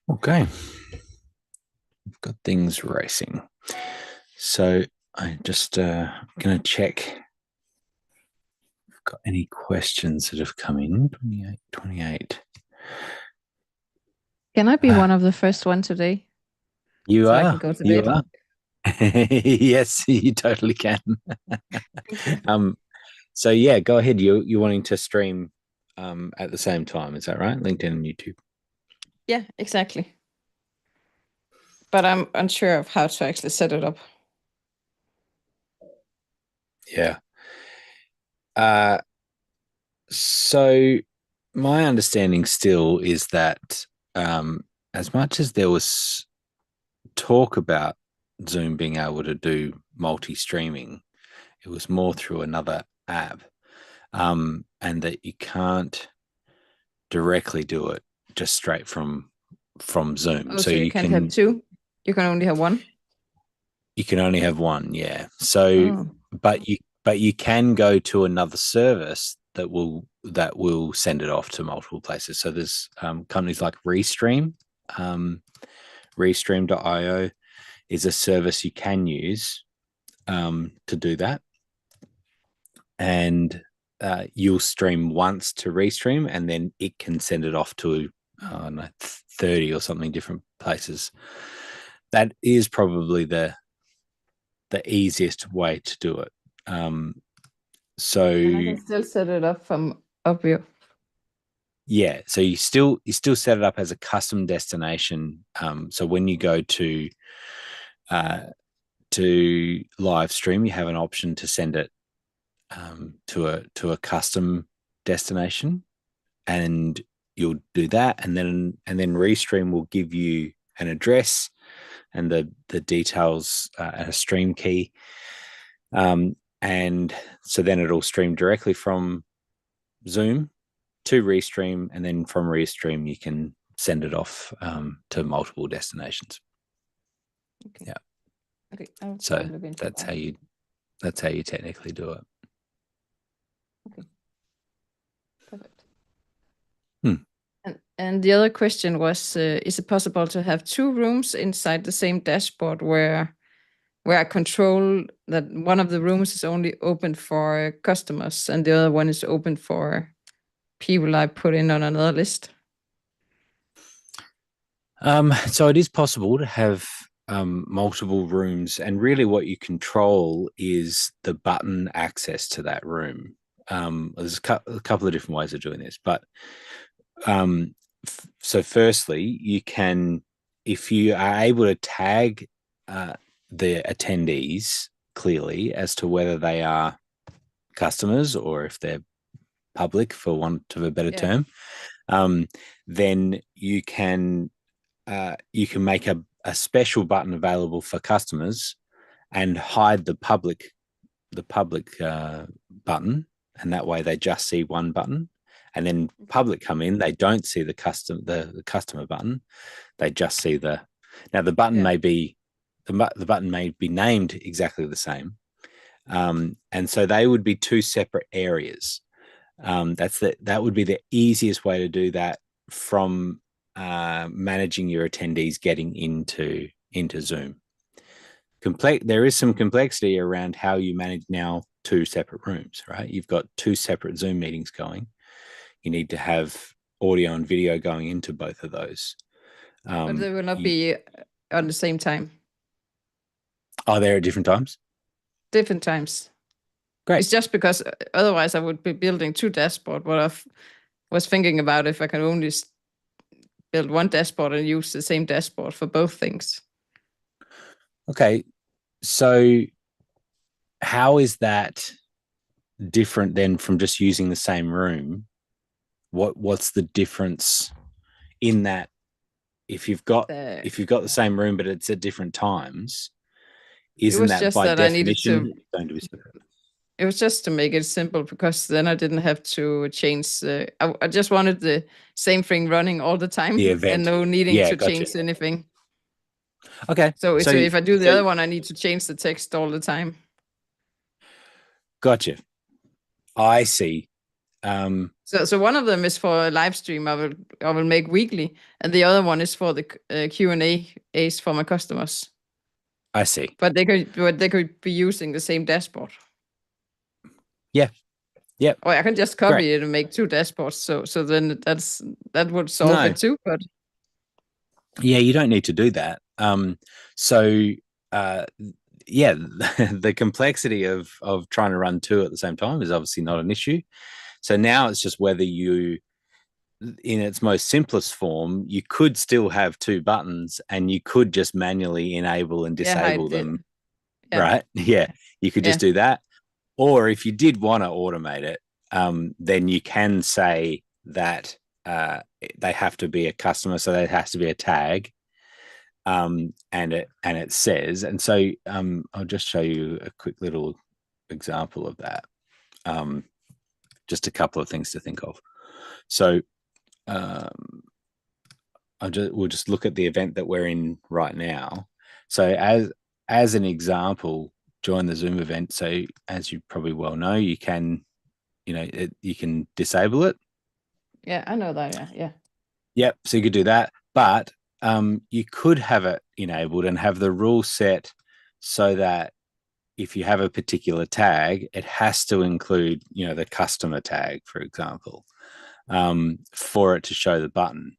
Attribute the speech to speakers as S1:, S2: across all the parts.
S1: Okay, we've got things racing. So I just going to check if I've got any questions that have come in. 28, 28.
S2: Can I be one of the first one today
S1: You
S2: so I can
S1: are.
S2: go to
S1: You
S2: bed?
S1: are. Yes, you totally can.
S2: Thank you.
S1: um, so yeah, go ahead. You're wanting to stream at the same time, is that right? LinkedIn and YouTube.
S2: Yeah, exactly. But I'm unsure of how to actually set it up.
S1: Yeah. Uh, so my understanding still is that as much as there was talk about Zoom being able to do multi-streaming, it was more through another app, and that you can't directly do it just straight from Zoom.
S2: Oh,
S1: So
S2: so you can't have two? You can only have one?
S1: you can only have one, yeah. So,
S2: Oh,
S1: but you can go to another service that will send it off to multiple places. So there's companies like Restream, um, Restream.io is a service you can use to do that, and you'll stream once to Restream, and then it can send it off to 30 or something different places. That is probably the easiest way to do it.
S2: and I
S1: So
S2: can still set it up from Obvio.
S1: yeah, so you still set it up as a custom destination. So when you go uh, to live stream, you have an option to send it to a custom destination, and you'll do that, and then Restream will give you an address and the details and a stream key, and so then it'll stream directly from Zoom to Restream, and then from Restream you can send it off to multiple destinations.
S2: Okay.
S1: Yeah,
S2: Okay. I'll
S1: so
S2: look into
S1: that's
S2: that.
S1: how you technically do it.
S2: Okay. Perfect.
S1: Hmm.
S2: And the other question was, is it possible to have two rooms inside the same dashboard where I control that one of the rooms is only open for customers and the other one is open for people I put in on another list?
S1: So it is possible to have multiple rooms, and really what you control is the button access to that room. There's a couple of different ways of doing this, but um, so firstly, you can, if you are able to tag uh, the attendees clearly as to whether they are customers or if they're public, for want of a better
S2: Yeah.
S1: term, um, then you can make a special button available for customers and hide the public button, and that way they just see one button. And then public come in, they don't see the customer button, they just see the. Now the button
S2: Yeah.
S1: may be the button may be named exactly the same, and so they would be two separate areas. That would be the easiest way to do that from managing your attendees getting into Zoom. There is some complexity around how you manage now two separate rooms, right? You've got two separate Zoom meetings going. You need to have audio and video going into both of those.
S2: But they will not
S1: You
S2: be on the same time,
S1: are there at different times.
S2: different times.
S1: Great.
S2: It's just because otherwise I would be building two dashboard. What was thinking about if I can only build one dashboard and use the same dashboard for both things.
S1: Okay. So how is that different then from just using the same room? What's the difference in that? if you've got
S2: The,
S1: if you've got the same room but it's at different times,
S2: it
S1: isn't
S2: was
S1: that
S2: just
S1: by
S2: that I needed to.
S1: definition going to be separate?
S2: It was just to make it simple because then I didn't have to change. I just wanted the same thing running all the
S1: The
S2: time and
S1: event.
S2: no needing
S1: Yeah,
S2: to
S1: gotcha.
S2: change anything.
S1: Okay.
S2: So
S1: So
S2: if I do the
S1: so
S2: other one, I need to change the text all the time.
S1: gotcha. I see.
S2: So one of them is for a live stream I will make weekly, and the other one is for the Q&A A's for my customers.
S1: I see.
S2: But they could be using the same dashboard.
S1: Yeah. Yep.
S2: Or I can just copy
S1: Great.
S2: it and make two dashboards. So then that would solve
S1: No.
S2: it too. But
S1: Yeah, you don't need to do that. So yeah, the complexity of trying to run two at the same time is obviously not an issue. So now it's just whether you, in its most simplest form, you could still have two buttons and you could just manually enable and
S2: yeah,
S1: disable
S2: hide it.
S1: them,
S2: Yeah,
S1: right? Yeah, you could
S2: yeah,
S1: just do that. Or if you did want to automate it, then you can say that they have to be a customer, so there has to be a tag, and it says, and so I'll just show you a quick little example of that. Just a couple of things to think of. So we'll just look at the event that we're in right now. So as an example, join the Zoom event. So as you probably well know, you can, you can disable it.
S2: yeah. I know that. Yeah.
S1: Yep. So you could do that, but you could have it enabled and have the rule set so that if you have a particular tag, it has to include, the customer tag, for example, for it to show the button.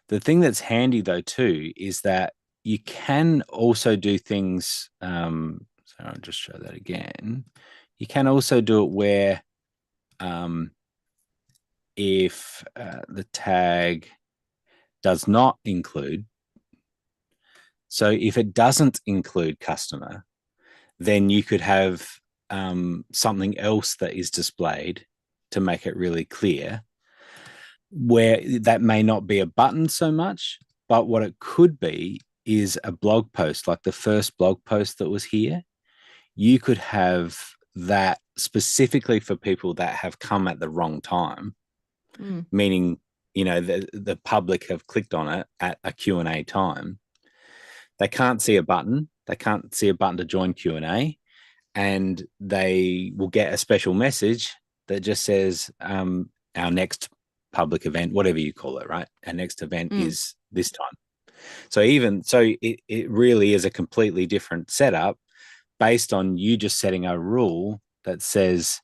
S1: The thing that's handy though too is that you can also do things. So I'll just show that again. You can also do it where if the tag does not include, so if it doesn't include customer, then you could have something else that is displayed to make it really clear, where that may not be a button so much, but what it could be is a blog post, like the first blog post that was here. You could have that specifically for people that have come at the wrong time, meaning, the public have clicked on it at a Q&A time. They can't see a button. They can't see a button to join Q&A, and they will get a special message that just says, our next public event, whatever you call it, right? Our next event is this time. So it really is a completely different setup based on you just setting a rule that says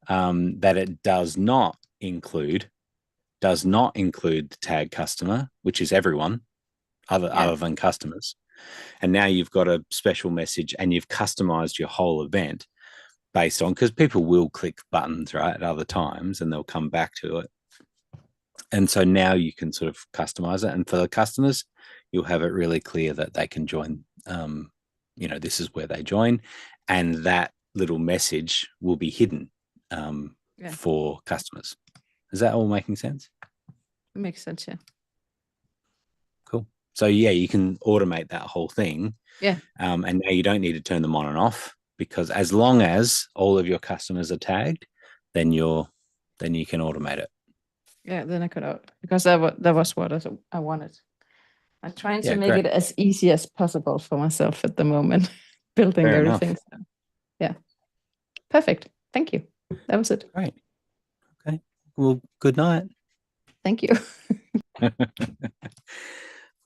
S1: that it does not include the tag customer, which is everyone other than customers. And now you've got a special message and you've customized your whole event based on, because people will click buttons, right, at other times, and they'll come back to it. And so now you can sort of customize it. And for the customers, you'll have it really clear that they can join. This is where they join. And that little message will be hidden for customers. Is that all making sense?
S2: It makes sense. Yeah.
S1: Cool. So yeah, you can automate that whole thing.
S2: Yeah.
S1: And now you don't need to turn them on and off, because as long as all of your customers are tagged, then you can automate it.
S2: Yeah, then I could because that was what I wanted. I'm trying to make
S1: great.
S2: it as easy as possible for myself at the moment, building
S1: Fair
S2: everything.
S1: enough.
S2: So, yeah, perfect. Thank you. That was it.
S1: Great. Okay. Well, good night.
S2: Thank you.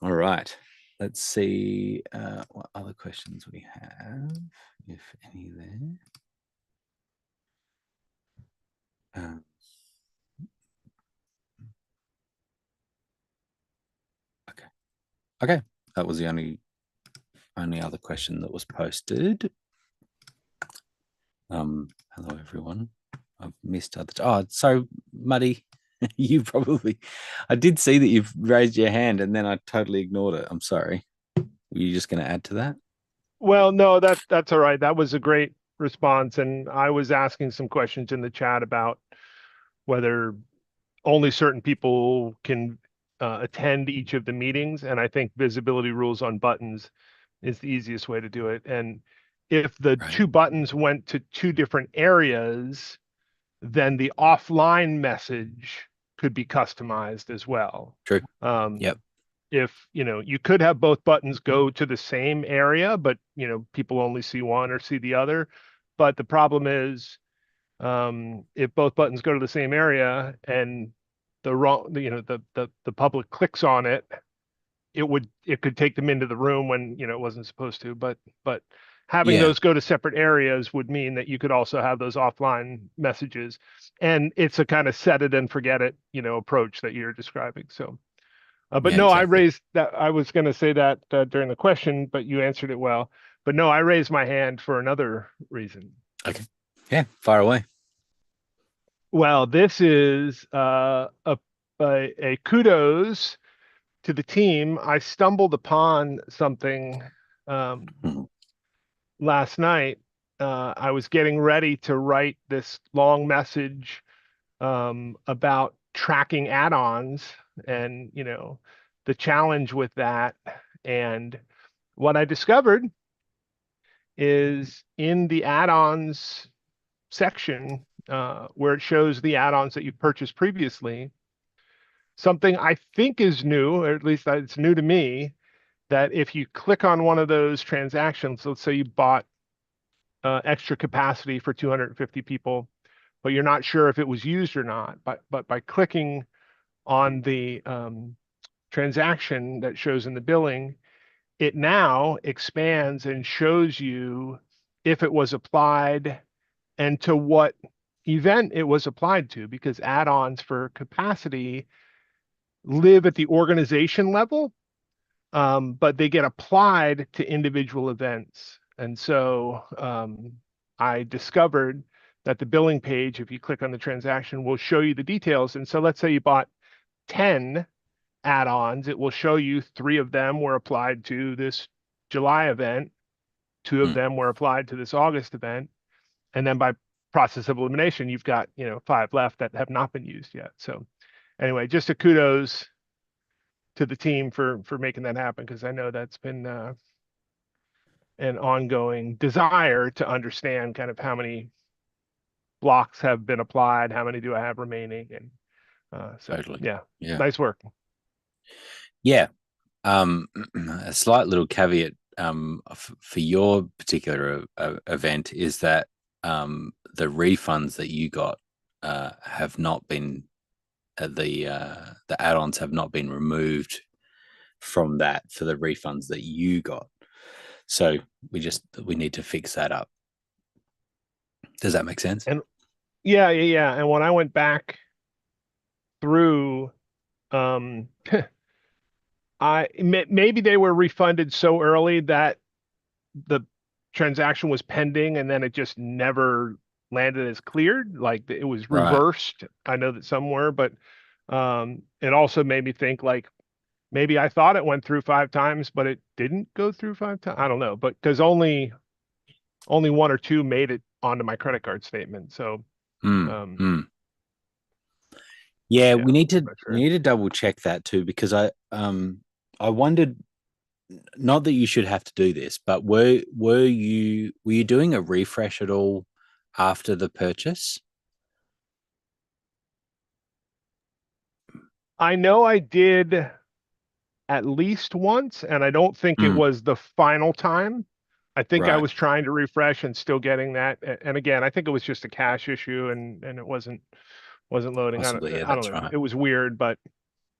S1: All right. Let's see what other questions we have, if any there. Okay. That was the only other question that was posted. Hello everyone. I've missed other. Oh, so Muddy, you probably. I did see that you've raised your hand, and then I totally ignored it. I'm sorry. Were you just going to add to that?
S3: Well, no, that's all right. That was a great response, and I was asking some questions in the chat about whether only certain people can attend each of the meetings, and I think visibility rules on buttons is the easiest way to do it. And if the two buttons went to two different areas, then the offline message could be customized as well.
S1: True. Yep.
S3: If, you could have both buttons go to the same area, but, people only see one or see the other. But the problem is, if both buttons go to the same area and the public clicks on it, it could take them into the room when, it wasn't supposed to, but having
S1: Yeah.
S3: those go to separate areas would mean that you could also have those offline messages. And it's a kind of set it and forget it, approach that you're describing. So, but
S1: Yeah,
S3: no, I
S1: exactly.
S3: raised that. I was going to say that during the question, but you answered it well. But no, I raised my hand for another reason.
S1: Okay. Yeah, far away.
S3: Well, this is a kudos to the team. I stumbled upon something last night. I was getting ready to write this long message about tracking add-ons and, the challenge with that. And what I discovered is in the add-ons section, where it shows the add-ons that you purchased previously, something I think is new, or at least it's new to me, that if you click on one of those transactions, let's say you bought extra capacity for 250 people, but you're not sure if it was used or not, but by clicking on the transaction that shows in the billing, it now expands and shows you if it was applied and to what event it was applied to, because add-ons for capacity live at the organization level, but they get applied to individual events. And so I discovered that the billing page, if you click on the transaction, will show you the details. And so let's say you bought 10 add-ons, it will show you 3 of them were applied to this July event, 2 of them were applied to this August event, and then by process of elimination, you've got 5 left that have not been used yet. So anyway, just a kudos to the team for making that happen, because I know that's been an ongoing desire to understand kind of how many blocks have been applied, how many do I have remaining, and so
S1: Totally.
S3: yeah,
S1: Yeah.
S3: nice work.
S1: Yeah. A slight little caveat for your particular event is that the refunds that you got have not been the add-ons have not been removed from that for the refunds that you got. So we need to fix that up. Does that make sense?
S3: And yeah. And when I went back through, maybe they were refunded so early that the transaction was pending and then it just never landed as cleared, like it was reversed. I know that some were, but it also made me think, like, maybe I thought it went through 5 times, but it didn't go through 5 times. I don't know, but because only 1 or 2 made it onto my credit card statement. So
S1: yeah,
S3: yeah,
S1: we need
S3: I'm not sure.
S1: to double check that too, because I wondered, not that you should have to do this, but were you doing a refresh at all after the purchase?
S3: I know I did at least once, and I don't think it was the final time. I think I
S1: Right.
S3: was trying to refresh and still getting that. And again, I think it was just a cache issue, and it wasn't loading.
S1: Possibly, yeah,
S3: I don't
S1: that's
S3: know.
S1: right.
S3: It was weird, but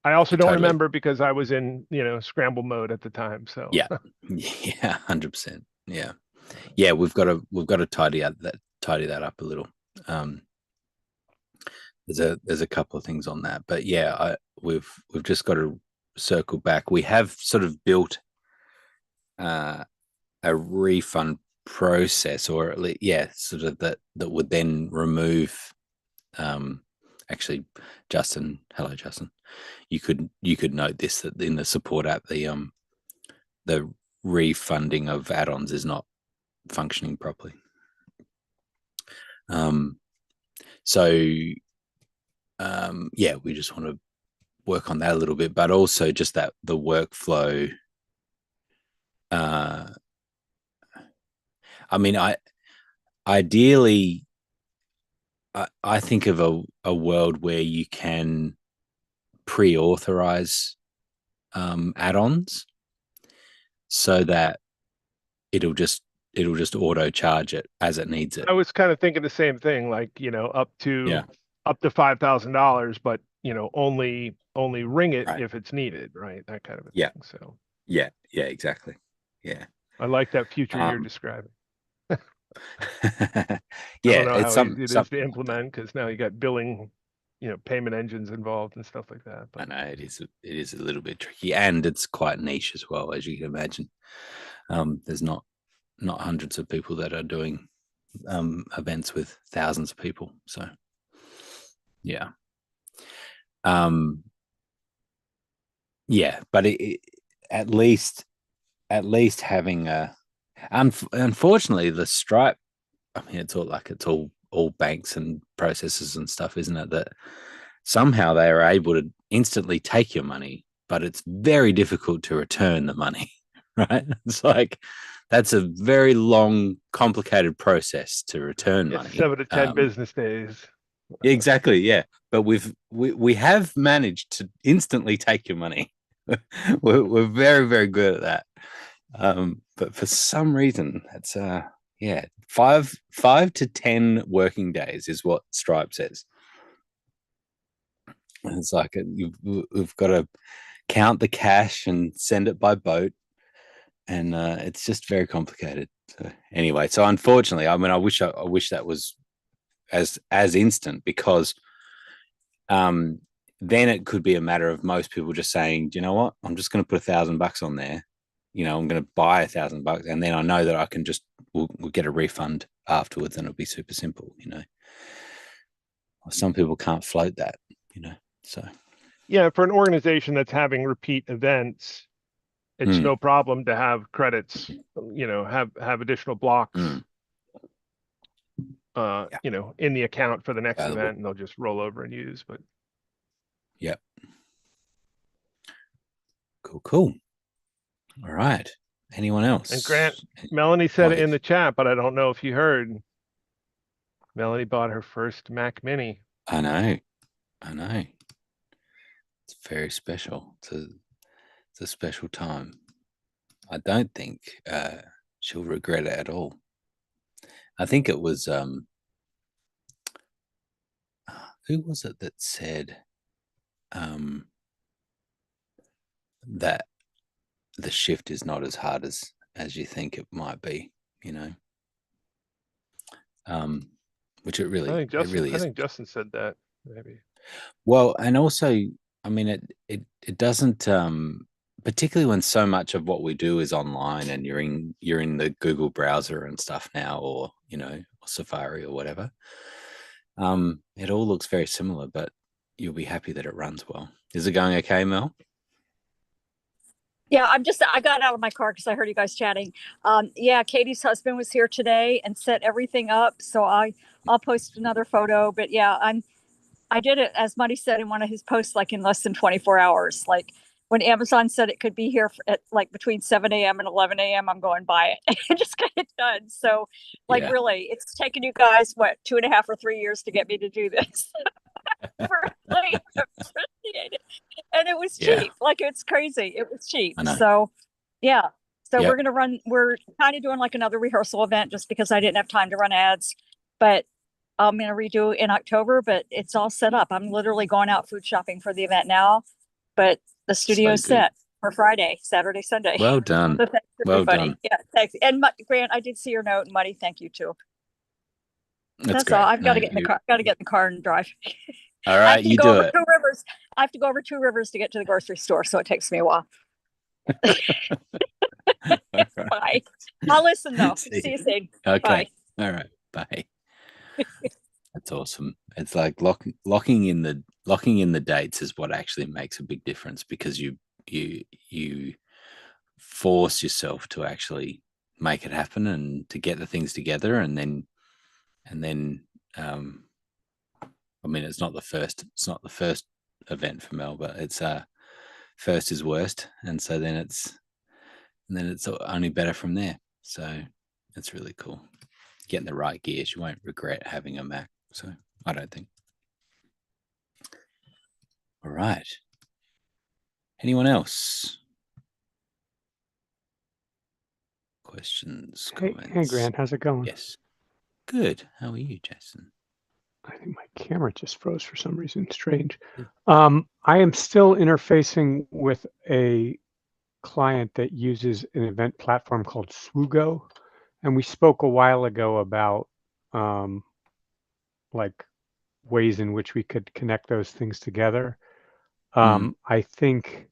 S3: I also don't
S1: Totally.
S3: remember because I was in, scramble mode at the time. So
S1: Yeah. Yeah, 100%. Yeah, we've got to tidy that up a little. There's a couple of things on that, but yeah, we've just got to circle back. We have sort of built a refund process, or at least, yeah, sort of that would then remove. Actually, Justin, hello, Justin. You could note this, that in the support app, the refunding of add-ons is not functioning properly. So yeah, we just want to work on that a little bit, but also just that the workflow. I mean, ideally, I think of a world where you can pre-authorize add-ons, so that it'll just just auto charge it as it needs it.
S3: I was kind of thinking the same thing, like, up to $5,000, but only ring it if it's needed, right? That kind of a thing. So
S1: yeah, exactly. Yeah.
S3: I like that future you're describing.
S1: Yeah,
S3: I don't know
S1: it's
S3: how easy it is to implement, because now you got billing, payment engines involved and stuff like that. But
S1: I know it is a little bit tricky, and it's quite niche as well, as you can imagine. There's not hundreds of people that are doing events with thousands of people. So yeah. Yeah, but at least having a unfortunately the Stripe, I mean, it's all banks and processes and stuff, isn't it, that somehow they are able to instantly take your money, but it's very difficult to return the money. Right? It's like that's a very long, complicated process to return money.
S3: 7 to 10 business days.
S1: Exactly. Yeah, but we have managed to instantly take your money. we're very, very good at that. But for some reason, it's 5 to 10 working days is what Stripe says. And it's like we've got to count the cash and send it by boat, and it's just very complicated. So anyway, so unfortunately, I mean, I wish that was as instant, because then it could be a matter of most people just saying, do you know what, I'm just going to put $1,000 on there. I'm going to buy $1,000, and then I know that I can just we'll get a refund afterwards, and it'll be super simple. Some people can't float that. So
S3: yeah, for an organization that's having repeat events, it's no problem to have credits, have additional blocks, in the account for the next event, and they'll just roll over and use. But
S1: yep. Cool. All right. Anyone else?
S3: And Grant, Melanie said it in the chat, but I don't know if you heard. Melanie bought her first Mac Mini.
S1: I know. It's very special. It's a special time. I don't think she'll regret it at all. I think it was who was it that said that the shift is not as hard as you think it might be, which it really is.
S3: I think Justin said that, maybe.
S1: Well, and also, I mean, it doesn't, particularly when so much of what we do is online, and you're in the Google browser and stuff now, or or Safari or whatever. It all looks very similar, but you'll be happy that it runs well. Is it going okay, Mel?
S4: Yeah, I got out of my car because I heard you guys chatting. Katie's husband was here today and set everything up. So I'll post another photo. But yeah, I did it, as Muddy said in one of his posts, like in less than 24 hours. Like when Amazon said it could be here at like between 7 a.m. and 11 a.m., I'm going buy it and just get it done. So really, it's taken you guys, what, 2.5 or 3 years to get me to do this. Really appreciate it. And it was cheap. Like, it's crazy. It was cheap. So yeah. So we're kind of doing like another rehearsal event, just because I didn't have time to run ads, but I'm going to redo in October, but it's all set up. I'm literally going out food shopping for the event now, but the studio's set for Friday, Saturday, Sunday.
S1: Well done.
S4: So thanks, everybody.
S1: Done.
S4: Yeah, thanks. And Grant, I did see your note, and Muddy, thank you too. That's
S1: great.
S4: all. I've got to get in the car. Got to get in the car and drive.
S1: All right, you do it.
S4: I have to go over 2 rivers to get to the grocery store, so it takes me a while. Bye. I'll listen though. See you soon.
S1: Okay.
S4: Bye.
S1: All right. Bye. That's awesome. It's like locking in the dates is what actually makes a big difference, because you force yourself to actually make it happen and to get the things together, and then I mean, it's not the first event for Mel, but it's first is worst, and so then it's only better from there. So it's really cool. Getting the right gears, you won't regret having a Mac. So I don't think. All right. Anyone else? questions,
S5: Hey,
S1: comments?
S5: Grant, how's it going?
S1: Yes. Good. How are you, Jason?
S5: I think my camera just froze for some reason. Strange.
S1: Good.
S5: I am still interfacing with a client that uses an event platform called Swoogo, and we spoke a while ago about like ways in which we could connect those things together. I think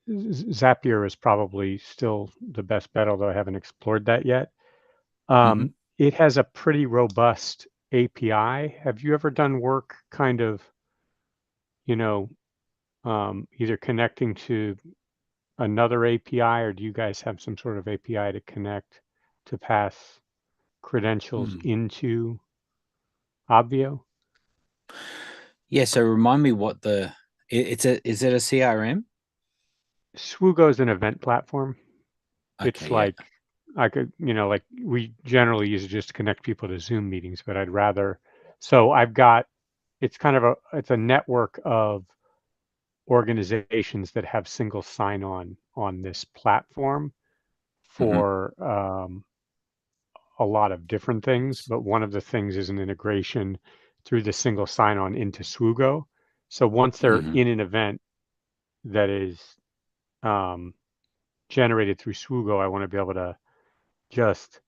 S5: Zapier is probably still the best bet, although I haven't explored that yet. It has a pretty robust API. Have you ever done work kind of, either connecting to another API, or do you guys have some sort of API to connect to pass credentials into Obvio?
S1: Yeah. So remind me what is it a CRM?
S5: Swoogo is an event platform. It's
S1: Okay.
S5: like I could, like we generally use it just to connect people to Zoom meetings, but I'd rather. So it's kind of it's a network of organizations that have single sign-on on this platform for a lot of different things, but one of the things is an integration through the single sign-on into Swoogo. So once they're in an event that is generated through Swoogo, I want to be able to just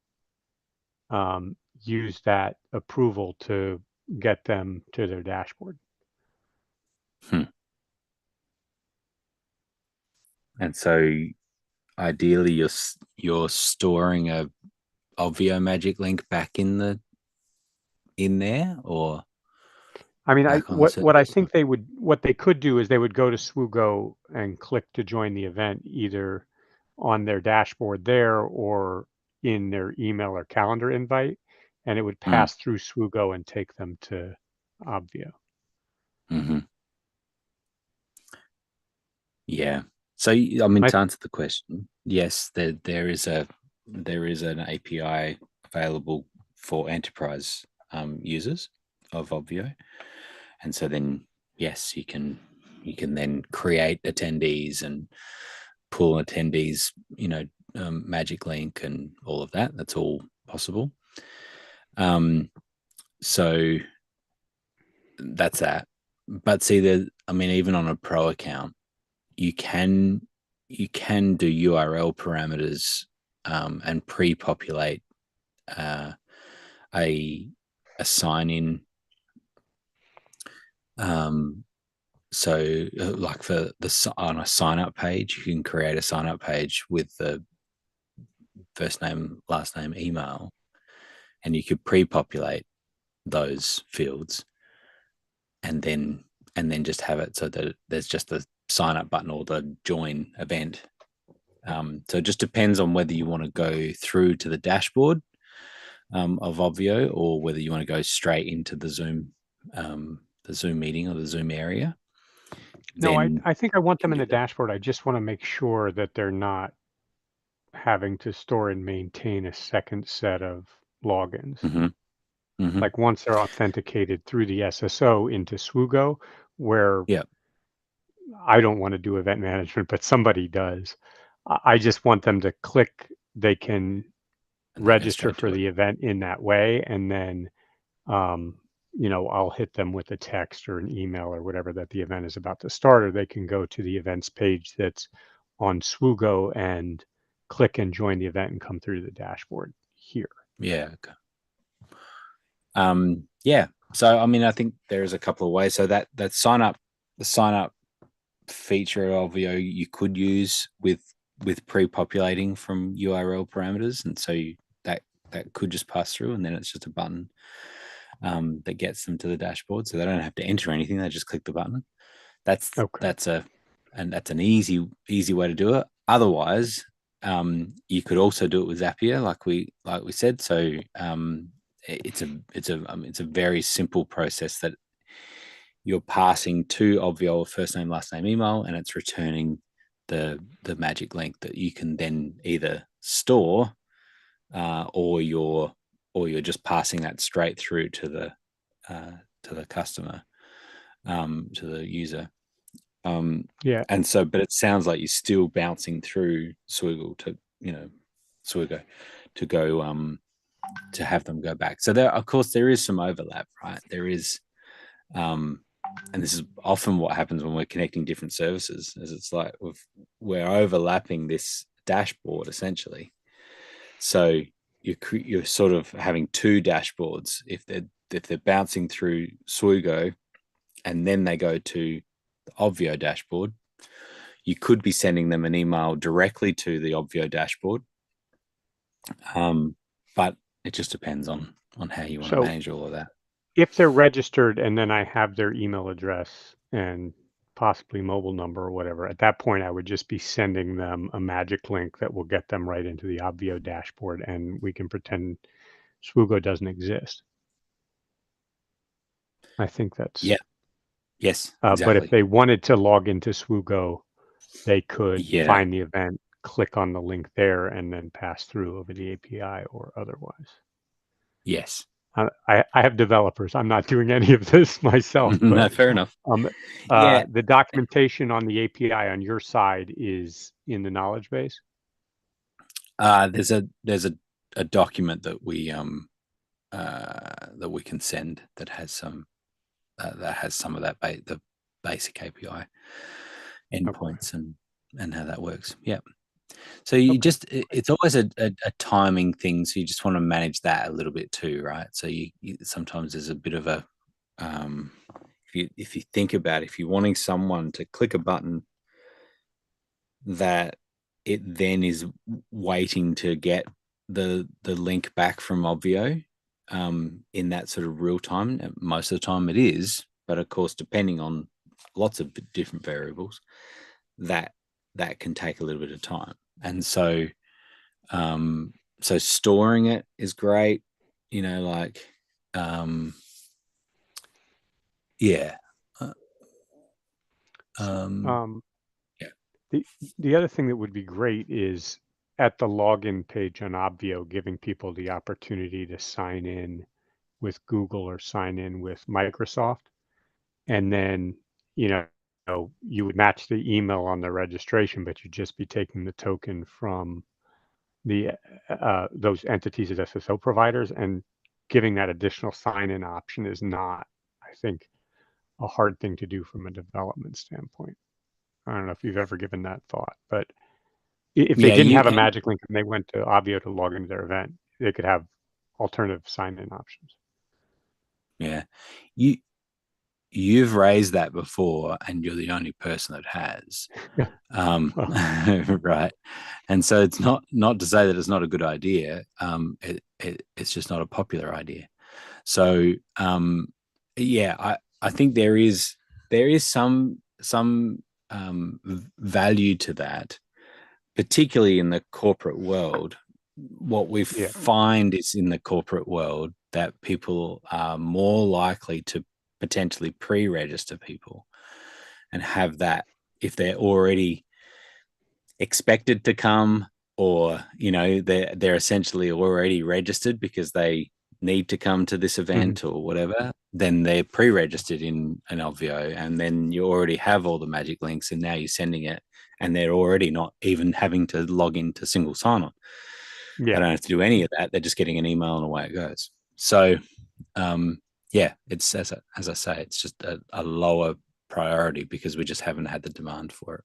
S5: use that approval to get them to their dashboard.
S1: And so ideally you're storing a Obvio magic link back in there, or
S5: I mean,
S1: back on the
S5: what I
S1: service?
S5: think what they could do is they would go to Swoogo and click to join the event either on their dashboard there or in their email or calendar invite, and it would pass through Swoogo and take them to Obvio.
S1: Yeah. So I mean, to answer the question, yes, there is an API available for enterprise users of Obvio, and so then yes, you can then create attendees and pull attendees, magic link and all of that. That's all possible. So that's that. But see, I mean, even on a pro account, you can do URL parameters and pre-populate a sign-in. So like on a sign-up page, you can create a sign-up page with the first name, last name, email, and you could pre-populate those fields, and then just have it so that there's just the sign-up button or the join event. So it just depends on whether you want to go through to the dashboard of Obvio or whether you want to go straight into the Zoom meeting or the Zoom area.
S5: No, I think I want them in the dashboard. I just want to make sure that they're not having to store and maintain a second set of logins. Like once they're authenticated through the SSO into Swoogo, where I don't want to do event management, but somebody does. I just want them to click. They can register for the event in that way, and then I'll hit them with a text or an email or whatever that the event is about to start, or they can go to the events page that's on Swoogo and click and join the event and come through the dashboard here.
S1: Yeah. Okay. Yeah. So I mean, I think there is a couple of ways. So that the sign up feature of Obvio you could use with pre-populating from URL parameters, and so that could just pass through, and then it's just a button that gets them to the dashboard, so they don't have to enter anything. They just click the button. That's an easy way to do it. Otherwise, you could also do it with Zapier, like we said. So it's a very simple process that you're passing to Obvio first name, last name, email, and it's returning the magic link that you can then either store or you're just passing that straight through to the customer, to the user. And so, but it sounds like you're still bouncing through Swiggle to Swigo to go to have them go back. So there, of course, there is some overlap, right? There is, and this is often what happens when we're connecting different services, is it's like we're overlapping this dashboard essentially. So you're sort of having two dashboards if they're bouncing through Swigo and then they go to the Obvio dashboard. You could be sending them an email directly to the Obvio dashboard, but it just depends on how you want to manage all of that.
S5: If they're registered and then I have their email address and possibly mobile number or whatever, at that point I would just be sending them a magic link that will get them right into the Obvio dashboard, and we can pretend Swigo doesn't exist. I think that's
S1: yes, exactly.
S5: But if they wanted to log into Swigo, they could find the event, click on the link there, and then pass through over the API or otherwise.
S1: Yes.
S5: I have developers. I'm not doing any of this myself. But,
S1: no, fair enough.
S5: The documentation on the API on your side is in the knowledge base.
S1: There's a document that we can send that has some of that the basic API endpoints and how that works. Yeah. So you it's always a timing thing. So you just want to manage that a little bit too, right? So you sometimes there's a bit of a, if you think about it, if you're wanting someone to click a button that it then is waiting to get the link back from Obvio in that sort of real time. Most of the time it is, but of course, depending on lots of different variables, that can take a little bit of time. And so so storing it is great, like
S5: The other thing that would be great is at the login page on Obvio, giving people the opportunity to sign in with Google or sign in with Microsoft, and then you would match the email on the registration, but you'd just be taking the token from the those entities as SSO providers, and giving that additional sign-in option is not, I think, a hard thing to do from a development standpoint. I don't know if you've ever given that thought, but if they didn't have a magic link and they went to Obvio to log into their event, they could have alternative sign-in options.
S1: Yeah, you've raised that before, and you're the only person that has. Right. And so it's not to say that it's not a good idea. It's just not a popular idea. So I think there is some value to that, particularly in the corporate world. What we find is in the corporate world that people are more likely to potentially pre-register people and have that if they're already expected to come, or they're essentially already registered because they need to come to this event or whatever, then they're pre-registered in an Obvio, and then you already have all the magic links, and now you're sending it and they're already not even having to log into single sign-on. They don't have to do any of that. They're just getting an email and away it goes. So it's as I say, it's just a lower priority because we just haven't had the demand for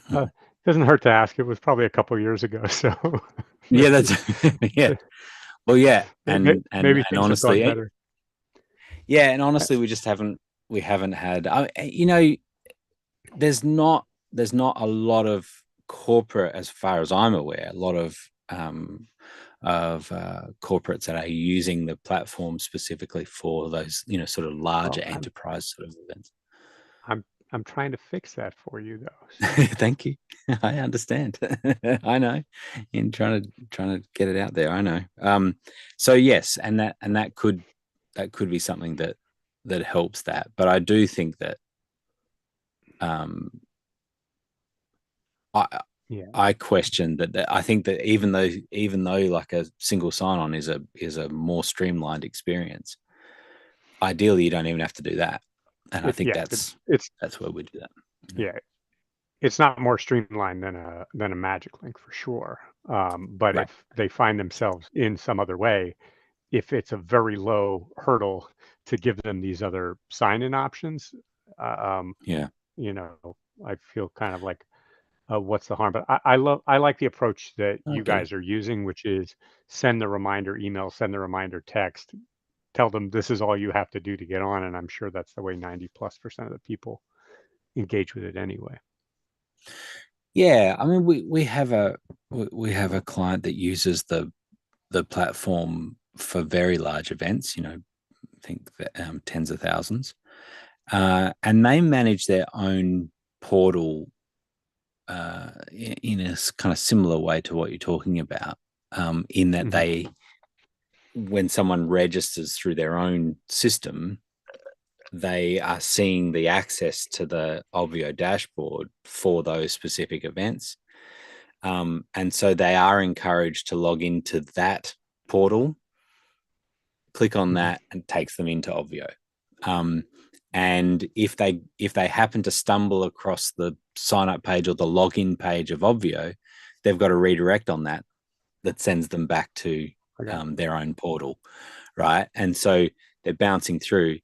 S5: it. Doesn't hurt to ask. It was probably a couple of years ago. So
S1: that's Well, and
S5: maybe things
S1: honestly,
S5: have gone better.
S1: And honestly, we haven't had. There's not a lot of corporate, as far as I'm aware, a lot of corporates that are using the platform specifically for those, sort of larger enterprise sort of events.
S5: I'm trying to fix that for you, though.
S1: So. Thank you. I understand. I know. In trying to get it out there, I know. So yes, and that could be something that helps that. But I do think that I question that. I think that even though like a single sign-on is a more streamlined experience, ideally you don't even have to do that. And I think that's where we do that.
S5: Yeah. it's not more streamlined than a magic link for sure. But
S1: Right.
S5: if they find themselves in some other way, if it's a very low hurdle to give them these other sign-in options,
S1: Yeah.
S5: you know, I feel kind of like, what's the harm? But I like the approach that you
S1: Okay.
S5: guys are using, which is send the reminder email, send the reminder text, tell them this is all you have to do to get on, and I'm sure that's the way 90+% of the people engage with it anyway.
S1: Yeah, I mean, we have a client that uses the platform for very large events. I think that, tens of thousands, and they manage their own portal in a kind of similar way to what you're talking about. In that they, when someone registers through their own system, they are seeing the access to the Obvio dashboard for those specific events. And so they are encouraged to log into that portal, click on that, and takes them into Obvio. And if they happen to stumble across the sign up page or the login page of Obvio, they've got a redirect on that sends them back to their own portal, right? And so they're bouncing through.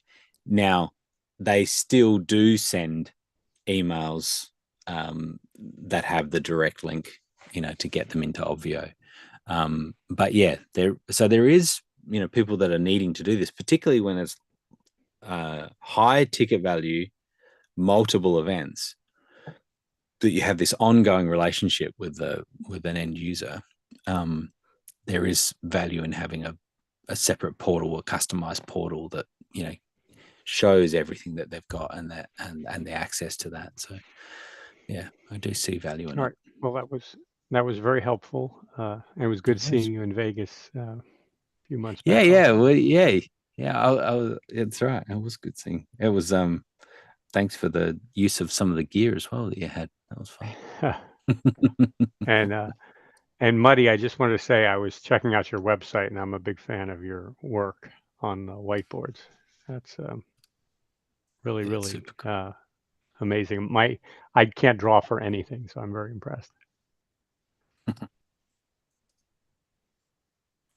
S1: Now, they still do send emails that have the direct link, to get them into Obvio. But yeah, there is, people that are needing to do this, particularly when it's high ticket value, multiple events, that you have this ongoing relationship with an end user. There is value in having a separate portal, a customized portal that shows everything that they've got and the access to that. So yeah, I do see value in
S5: All
S1: it.
S5: right. Well, that was very helpful. It was good seeing you in Vegas a few months back.
S1: Yeah. Well, yeah. I was, it's right. It was good seeing. It was thanks for the use of some of the gear as well that you had. That was fun.
S5: And Muddy, I just wanted to say I was checking out your website, and I'm a big fan of your work on the whiteboards. That's really cool. Amazing. I can't draw for anything, so I'm very impressed.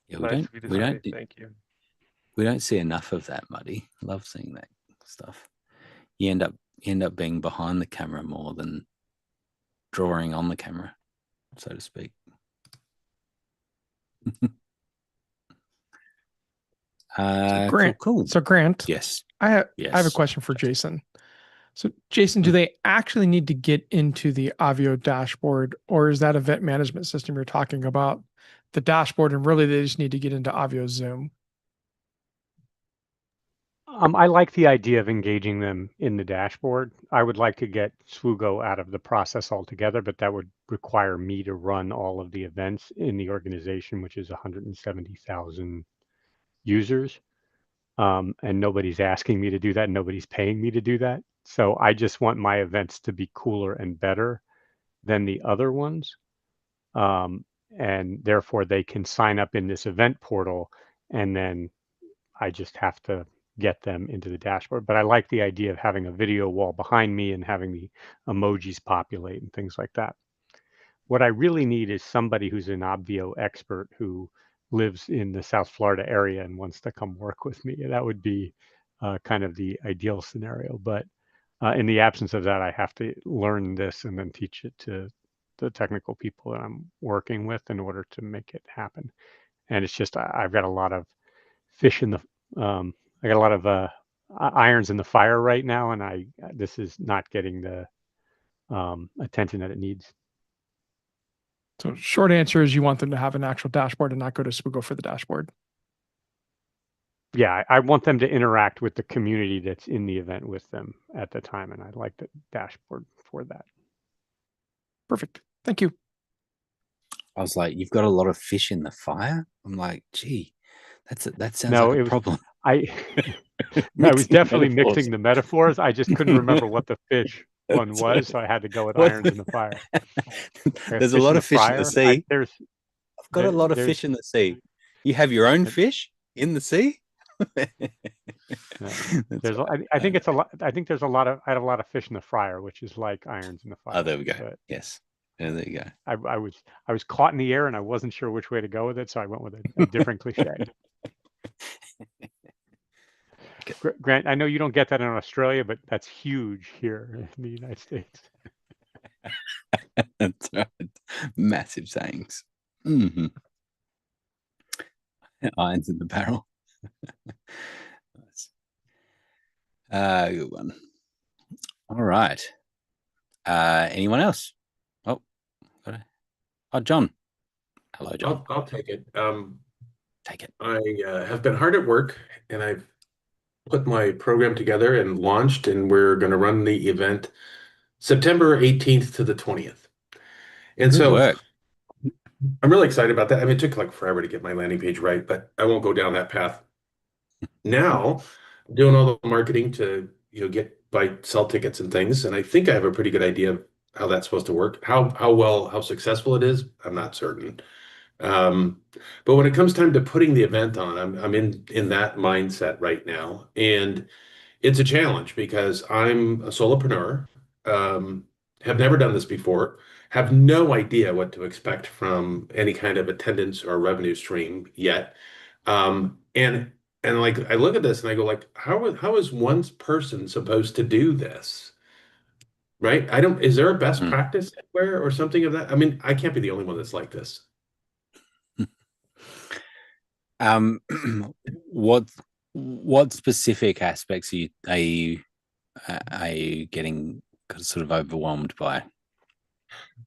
S1: Yeah,
S3: Thank you.
S1: We don't see enough of that, Muddy. Love seeing that stuff. You end up being behind the camera more than drawing on the camera, so to speak.
S6: So Grant,
S1: cool.
S6: So Grant,
S1: yes,
S6: I have a question for Jason. So Jason, do they actually need to get into the Obvio dashboard, or is that event management system you're talking about the dashboard, and really they just need to get into Obvio Zoom?
S5: I like the idea of engaging them in the dashboard. I would like to get Swoogo out of the process altogether, but that would require me to run all of the events in the organization, which is 170,000 users. And nobody's asking me to do that. Nobody's paying me to do that. So I just want my events to be cooler and better than the other ones. And therefore they can sign up in this event portal, and then I just have to get them into the dashboard. But I like the idea of having a video wall behind me and having the emojis populate and things like that. What I really need is somebody who's an Obvio expert who lives in the South Florida area and wants to come work with me. That would be kind of the ideal scenario. But in the absence of that, I have to learn this and then teach it to the technical people that I'm working with in order to make it happen. And it's just, I've got a lot of fish in the, I got a lot of irons in the fire right now, and this is not getting the attention that it needs.
S6: So short answer is you want them to have an actual dashboard and not go to Swoogo for the dashboard.
S5: Yeah, I want them to interact with the community that's in the event with them at the time, and I like the dashboard for that.
S6: Perfect. Thank you.
S1: I was like, you've got a lot of fish in the fire? I'm like, gee, that sounds like a problem.
S5: I was definitely mixing the metaphors. I just couldn't remember what the fish one was, so I had to go with irons in the fire.
S1: There's a lot of fish in the sea.
S5: I've
S1: got a lot of fish in the sea. You have your own fish in the sea?
S5: I think it's a lot. I think there's a lot of. I had a lot of fish in the fryer, which is like irons in the fire.
S1: Oh, there we go.
S5: But
S1: yes. Yeah, there you go.
S5: I was caught in the air and I wasn't sure which way to go with it, so I went with a different cliche. Grant, I know you don't get that in Australia, but that's huge here in the United States.
S1: That's right. Massive sayings. Mm-hmm. Irons in the barrel. Nice. Good one. All right. Anyone else? Oh, John. Hello, John.
S7: I'll take it.
S1: Take it.
S7: I have been hard at work, and I've put my program together and launched, and we're going to run the event September 18th to the 20th. And
S1: Good work.
S7: I'm really excited about that. I mean, it took like forever to get my landing page right, but I won't go down that path. Now, I'm doing all the marketing to sell tickets and things, and I think I have a pretty good idea of how that's supposed to work. How successful it is, I'm not certain. But when it comes time to putting the event on, I'm in that mindset right now, and it's a challenge because I'm a solopreneur, have never done this before, have no idea what to expect from any kind of attendance or revenue stream yet. And like I look at this and I go like, how is one person supposed to do this? Right? Is there a best practice anywhere or something of that? I mean, I can't be the only one that's like this.
S1: What specific aspects are you getting sort of overwhelmed by?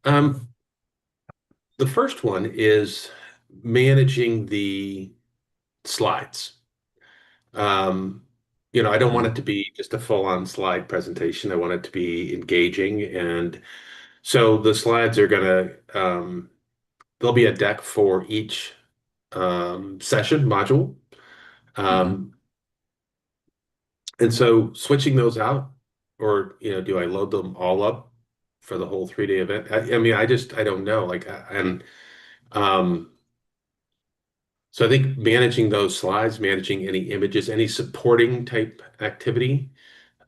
S7: The first one is managing the slides. I don't want it to be just a full-on slide presentation. I want it to be engaging, and so the slides are gonna there'll be a deck for each session module. And so switching those out, or do I load them all up for the whole 3-day event? I mean, I don't know. So I think managing those slides, managing any images, any supporting type activity,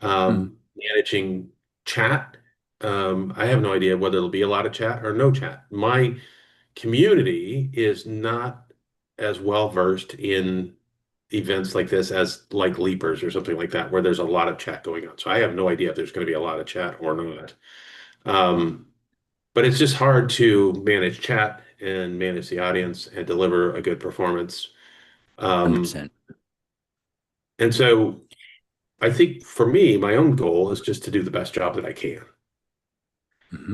S7: managing chat. I have no idea whether it'll be a lot of chat or no chat. My community is not as well versed in events like this as like Leapers or something like that, where there's a lot of chat going on. So I have no idea if there's going to be a lot of chat or not. But it's just hard to manage chat and manage the audience and deliver a good performance.
S1: 100%.
S7: And so I think for me, my own goal is just to do the best job that I can.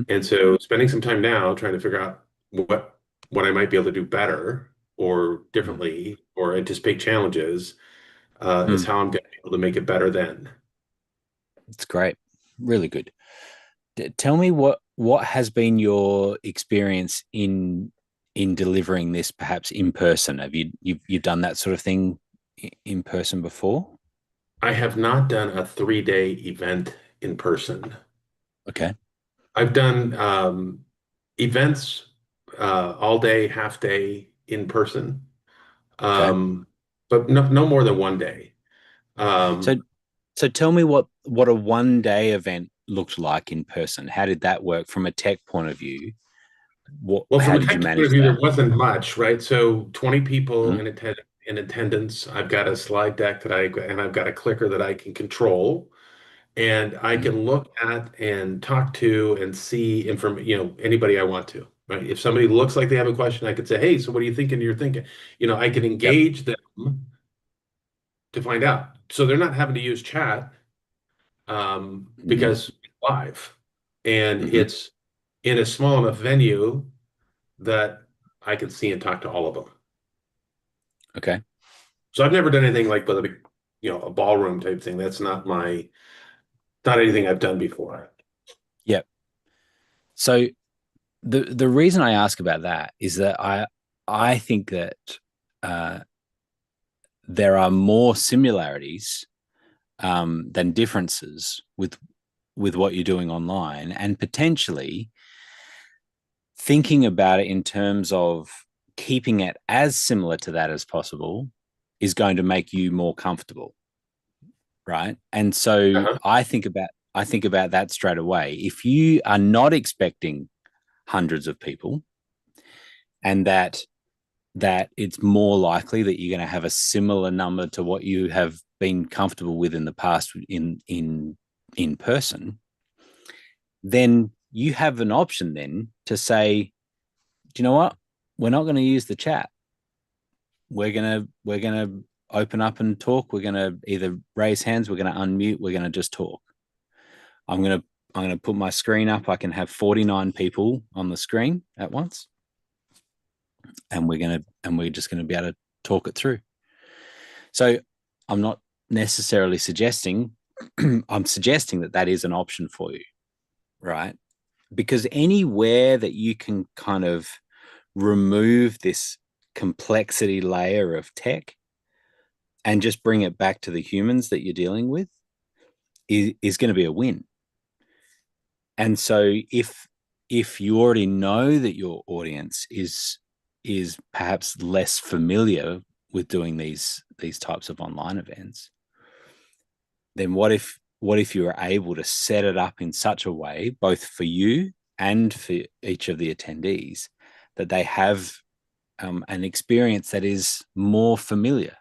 S7: And so spending some time now trying to figure out what I might be able to do better or differently or anticipate challenges is how I'm going to be able to make it better then.
S1: It's great. Really good. Tell me what has been your experience in delivering this, perhaps in person? Have you've done that sort of thing in person before?
S7: I have not done a 3-day event in person.
S1: Okay.
S7: I've done events all day, half day in person, but no more than 1 day.
S1: So tell me what a 1-day event looked like in person. How did that work from a tech point of view? How did you manage that?
S7: There wasn't much, right? So 20 people in attendance. I've got a slide deck and I've got a clicker that I can control, and I can look at and talk to and see anybody I want to. Right? If somebody looks like they have a question, I could say, "Hey, so what are you thinking? You're thinking." I can engage them to find out. So they're not having to use chat because it's live, and it's in a small enough venue that I can see and talk to all of them.
S1: Okay.
S7: So I've never done anything like with a ballroom type thing. That's not anything I've done before.
S1: Yep. So the reason I ask about that is that I think that there are more similarities than differences with what you're doing online, and potentially thinking about it in terms of keeping it as similar to that as possible is going to make you more comfortable, right? And so I think about that straight away. If you are not expecting hundreds of people, and that it's more likely that you're going to have a similar number to what you have been comfortable with in the past in person, then you have an option then to say, do you know what? We're not going to use the chat. We're gonna open up and talk. We're gonna either raise hands, we're gonna unmute, we're gonna just talk. I'm gonna put my screen up. I can have 49 people on the screen at once, and we're just gonna be able to talk it through. So I'm not necessarily suggesting, I'm suggesting that is an option for you, right? Because anywhere that you can kind of remove this complexity layer of tech and just bring it back to the humans that you're dealing with is going to be a win. And so if you already know that your audience is perhaps less familiar with doing these types of online events, then what if you were able to set it up in such a way, both for you and for each of the attendees, that they have an experience that is more familiar,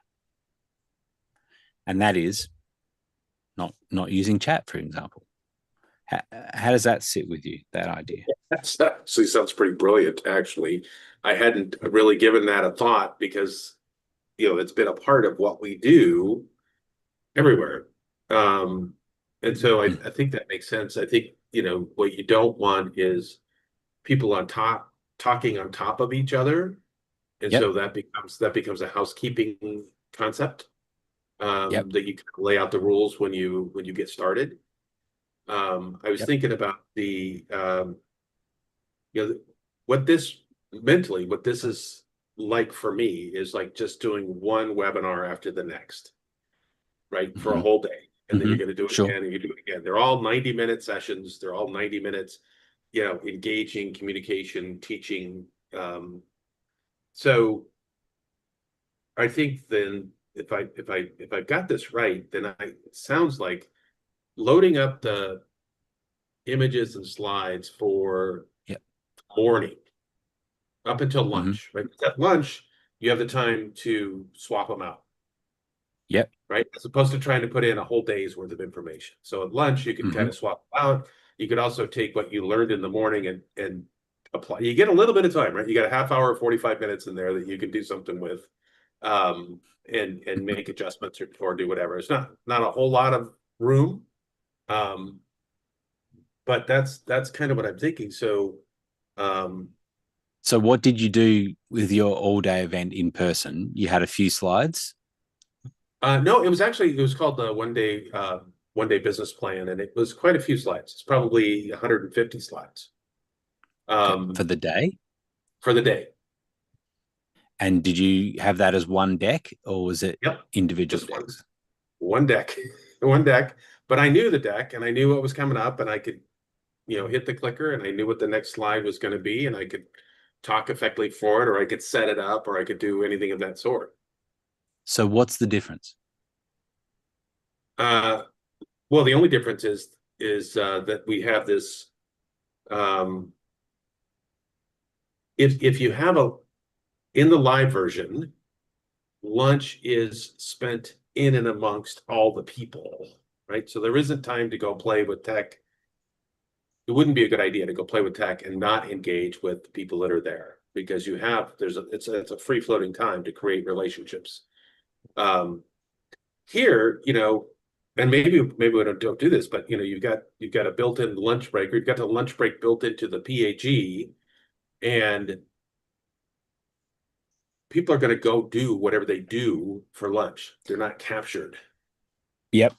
S1: and that is not using chat, for example. How does that sit with you, that idea?
S7: That actually sounds pretty brilliant, actually. I hadn't really given that a thought because, it's been a part of what we do everywhere. And so I think that makes sense. I think, what you don't want is people talking on top of each other. And so that becomes a housekeeping concept that you can lay out the rules when you get started. I was thinking about what this is like for me is like just doing one webinar after the next, right? For a whole day. And then you're going to do it again and you do it again. They're all 90-minute sessions. They're all 90 minutes, engaging, communication, teaching. So I think then if I've got this right, then it sounds like loading up the images and slides for morning up until lunch, right? At lunch, you have the time to swap them out.
S1: Yep.
S7: Right. As opposed to trying to put in a whole day's worth of information. So at lunch, you can kind of swap out. You could also take what you learned in the morning and apply. You get a little bit of time, right? You got a half hour or 45 minutes in there that you can do something with, and make adjustments or do whatever. It's not a whole lot of room. But that's kind of what I'm thinking. So
S1: what did you do with your all-day event in person? You had a few slides?
S7: No, it was called the one day business plan, and it was quite a few slides. It's probably 150 slides.
S1: For the day?
S7: For the day.
S1: And did you have that as one deck, or was it individual decks?
S7: One deck. One deck. But I knew the deck and I knew what was coming up, and I could, hit the clicker and I knew what the next slide was going to be, and I could talk effectively for it, or I could set it up, or I could do anything of that sort.
S1: So what's the difference?
S7: Well, the only difference is that we have this. If you have in the live version, lunch is spent in and amongst all the people, right? So there isn't time to go play with tech. It wouldn't be a good idea to go play with tech and not engage with the people that are there, because it's a free floating time to create relationships. Here, and maybe we don't do this, but you've got a built-in lunch break, or you've got the lunch break built into the PAG, and people are going to go do whatever they do for lunch. They're not captured.
S1: Yep.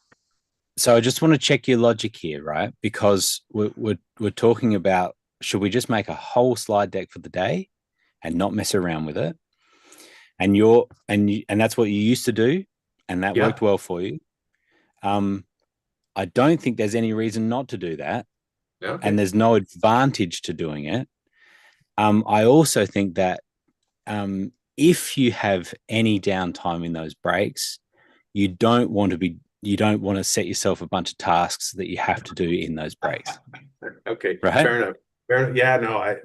S1: So I just want to check your logic here, right? Because we're talking about, should we just make a whole slide deck for the day and not mess around with it? And that's what you used to do, and that worked well for you. I don't think there's any reason not to do that. Okay. And there's no advantage to doing it. I also think that if you have any downtime in those breaks, you don't want to set yourself a bunch of tasks that you have to do in those breaks.
S7: Okay,
S1: right?
S7: Fair enough. Yeah, no, I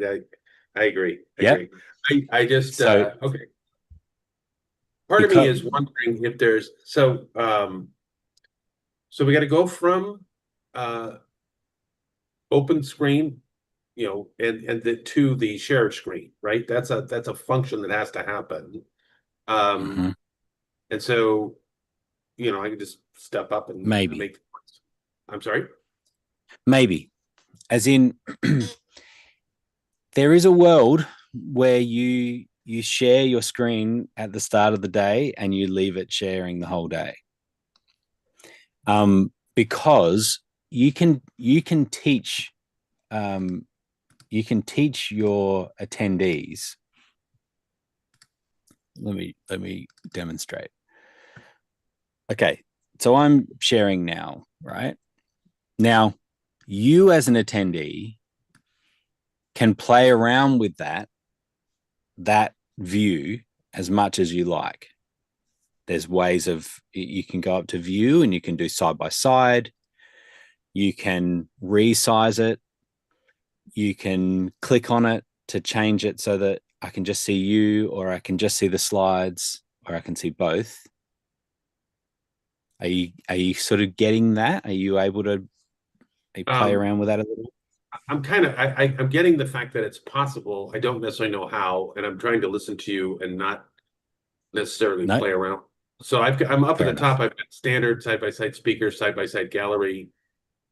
S7: agree.
S1: Yep.
S7: I just okay. Part of me
S1: because
S7: is wondering if there's so we got to go from open screen, to the shared screen, right? That's a function that has to happen.
S1: Mhm.
S7: And so, I can just step up and
S1: Maybe.
S7: make. I'm sorry.
S1: Maybe, as in, there is a world where you share your screen at the start of the day and you leave it sharing the whole day. Because you can teach your attendees. Let me demonstrate. Okay, so I'm sharing now, right? Now, you as an attendee can play around with that view as much as you like. There's ways of, you can go up to view and you can do side by side. You can resize it. You can click on it to change it so that I can just see you, or I can just see the slides, or I can see both. Are you sort of getting that? Are you able to play around with that a little?
S7: I'm getting the fact that it's possible. I don't necessarily know how, and I'm trying to listen to you and not necessarily play around. So I'm up at the top. I've got standard side-by-side speaker, side-by-side gallery.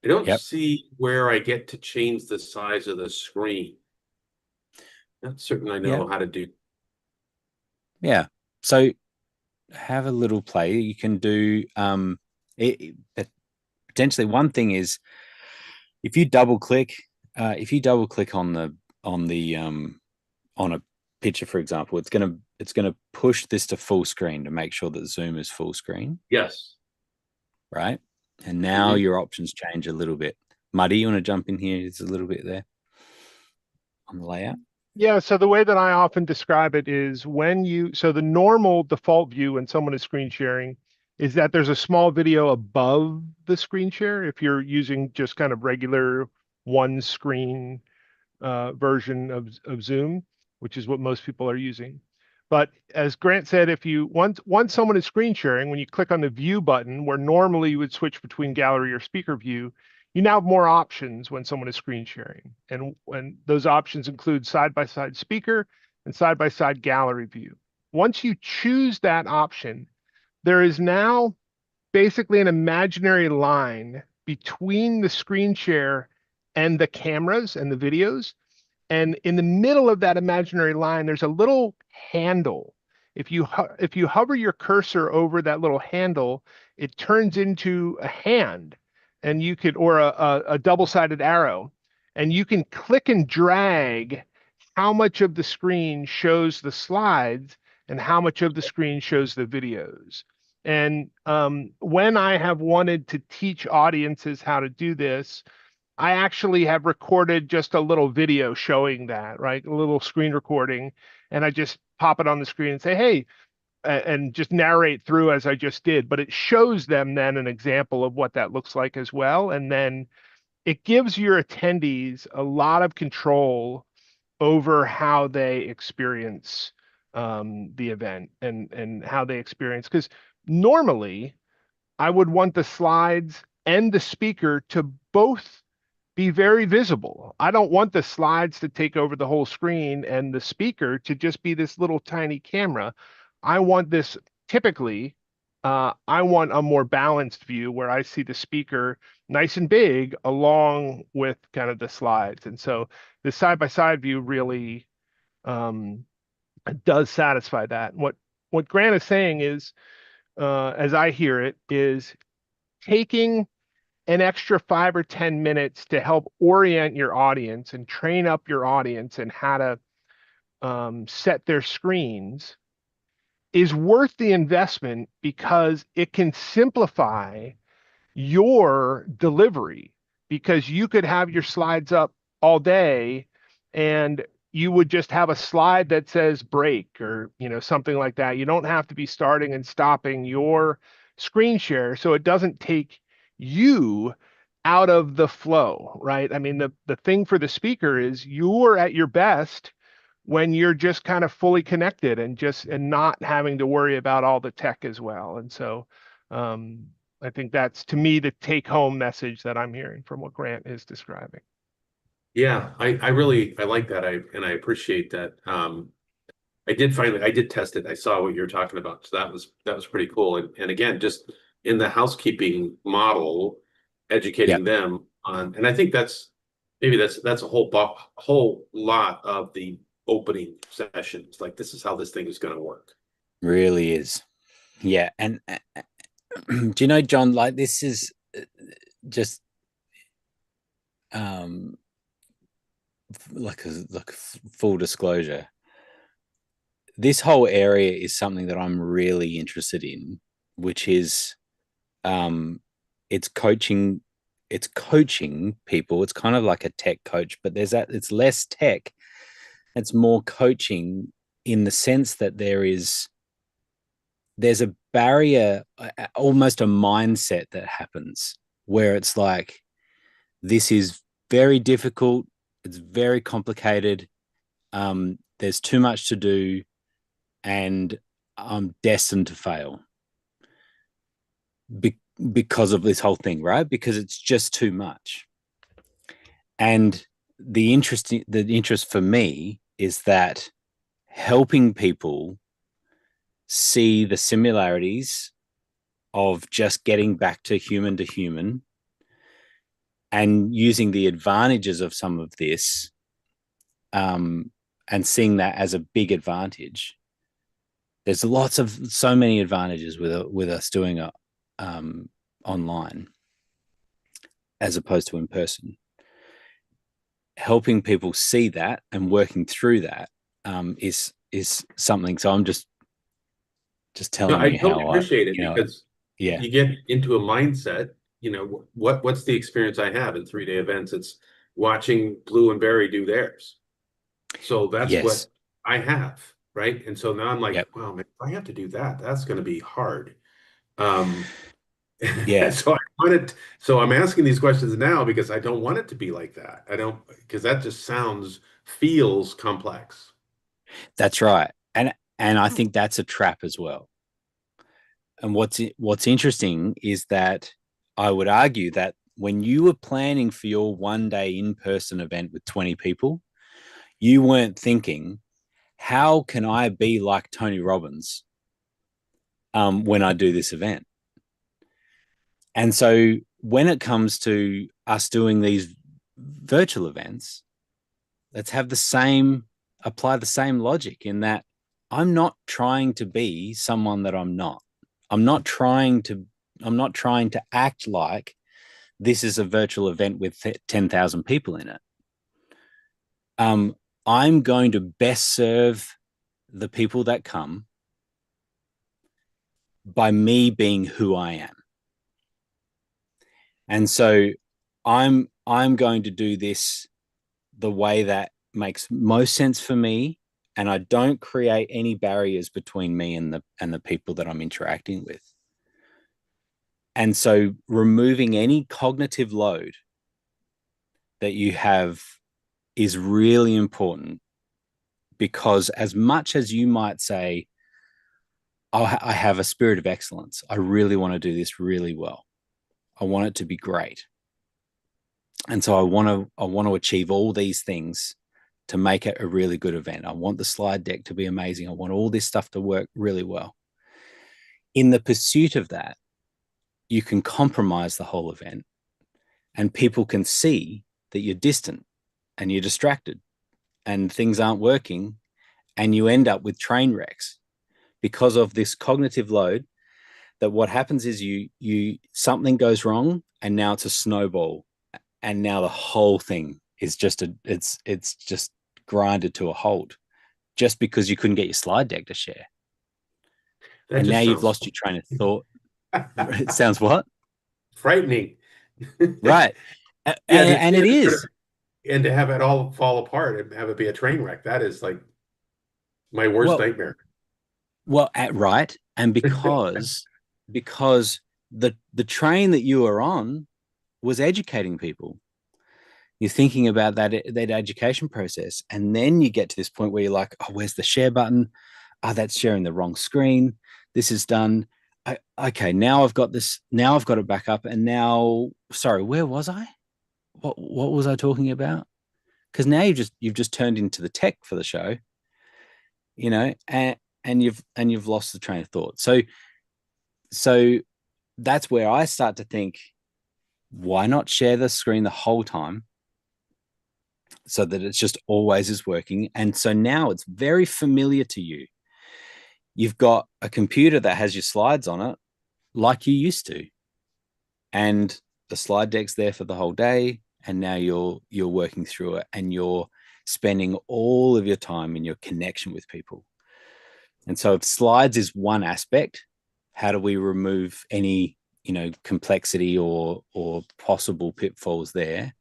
S7: I don't see where I get to change the size of the screen. Not certain I know how to do.
S1: Yeah. So have a little play. You can do potentially one thing is, if you double click on a picture, for example, it's gonna push this to full screen to make sure that Zoom is full screen.
S7: Yes.
S1: Right. And now your options change a little bit. Muddy, you want to jump in here? It's a little bit there on the layout.
S3: Yeah, so the way that I often describe it is so the normal default view when someone is screen sharing is that there's a small video above the screen share if you're using just kind of regular one screen version of Zoom, which is what most people are using. But as Grant said, if you once someone is screen sharing, when you click on the view button, where normally you would switch between gallery or speaker view, you now have more options when someone is screen sharing. And when those options include side-by-side speaker and side-by-side gallery view. Once you choose that option, there is now basically an imaginary line between the screen share and the cameras and the videos. And in the middle of that imaginary line, there's a little handle. If you hover your cursor over that little handle, it turns into a hand, and you could, or a double-sided arrow, and you can click and drag how much of the screen shows the slides and how much of the screen shows the videos. And when I have wanted to teach audiences how to do this, I actually have recorded just a little video showing that, right? A little screen recording. And I just pop it on the screen and say, hey, and just narrate through as I just did. But it shows them then an example of what that looks like as well. And then it gives your attendees a lot of control over how they experience the event and how they experience. Because normally I would want the slides and the speaker to both be very visible. I don't want the slides to take over the whole screen and the speaker to just be this little tiny camera. I want this typically, I want a more balanced view where I see the speaker nice and big along with kind of the slides. And so the side-by-side view really does satisfy that. What Grant is saying is, as I hear it, is taking an extra 5 or 10 minutes to help orient your audience and train up your audience and how to set their screens is worth the investment because it can simplify your delivery, because you could have your slides up all day and you would just have a slide that says break or, something like that. You don't have to be starting and stopping your screen share, so it doesn't take you out of the flow, right? I mean, the thing for the speaker is you're at your best when you're just kind of fully connected and not having to worry about all the tech as well. And so I think that's, to me, the take home message that I'm hearing from what Grant is describing.
S7: Yeah, I really like that. I appreciate that. I did test it. I saw what you're talking about. So that was pretty cool. And again, just in the housekeeping model, educating them on, and I think that's a whole lot of the opening sessions. Like, this is how this thing is going to work.
S1: Really is. Yeah. And do you know, John, like, this is just like a full disclosure. This whole area is something that I'm really interested in, which is it's coaching people. It's kind of like a tech coach, but it's less tech. It's more coaching in the sense that there's a barrier, almost a mindset that happens where it's like, this is very difficult. It's very complicated. There's too much to do, and I'm destined to fail because of this whole thing, right? Because it's just too much. And the interest for me is that helping people see the similarities of just getting back to human and using the advantages of some of this, and seeing that as a big advantage. There's so many advantages with us doing it online as opposed to in person. Helping people see that and working through that is something. So I'm just telling you how I
S7: totally appreciate it, because
S1: yeah,
S7: you get into a mindset. What's the experience I have in 3-day events? It's watching Blue and Barry do theirs. So that's what I have, right? And so now I'm like, wow, man, if I have to do that, that's going to be hard.
S1: Yeah.
S7: So I'm asking these questions now because I don't want it to be like that. Because that just feels complex.
S1: That's right. And I think that's a trap as well. And what's interesting is that I would argue that when you were planning for your 1-day in-person event with 20 people, you weren't thinking, how can I be like Tony Robbins when I do this event? And so when it comes to us doing these virtual events, let's apply the same logic, in that I'm not trying to be someone that I'm not. I'm not trying to act like this is a virtual event with 10,000 people in it. I'm going to best serve the people that come by me being who I am. And so I'm going to do this the way that makes most sense for me, and I don't create any barriers between me and the people that I'm interacting with. And so removing any cognitive load that you have is really important, because as much as you might say, I have a spirit of excellence, I really want to do this really well, I want it to be great, and so I want to achieve all these things to make it a really good event. I want the slide deck to be amazing. I want all this stuff to work really well. In the pursuit of that, you can compromise the whole event, and people can see that you're distant and you're distracted and things aren't working, and you end up with train wrecks because of this cognitive load. That what happens is you something goes wrong, and now it's a snowball, and now the whole thing is just it's just grinded to a halt, just because you couldn't get your slide deck to share. And now you've lost your train of thought. It sounds what?
S7: Frightening.
S1: Right. And it is.
S7: and to have it all fall apart and have it be a train wreck, that is like my worst nightmare.
S1: Well, right. And because the train that you were on was educating people. You're thinking about that education process. And then you get to this point where you're like, oh, where's the share button? Oh, that's sharing the wrong screen. This is done. Okay, now I've got this. Now I've got it back up. And now, sorry, where was I? What was I talking about? Because now you've just turned into the tech for the show, and you've lost the train of thought. So that's where I start to think, why not share the screen the whole time so that it's just always is working? And so now it's very familiar to you. You've got a computer that has your slides on it like you used to. And the slide deck's there for the whole day. And now you're working through it and you're spending all of your time in your connection with people. And so if slides is one aspect, how do we remove any, complexity or possible pitfalls there?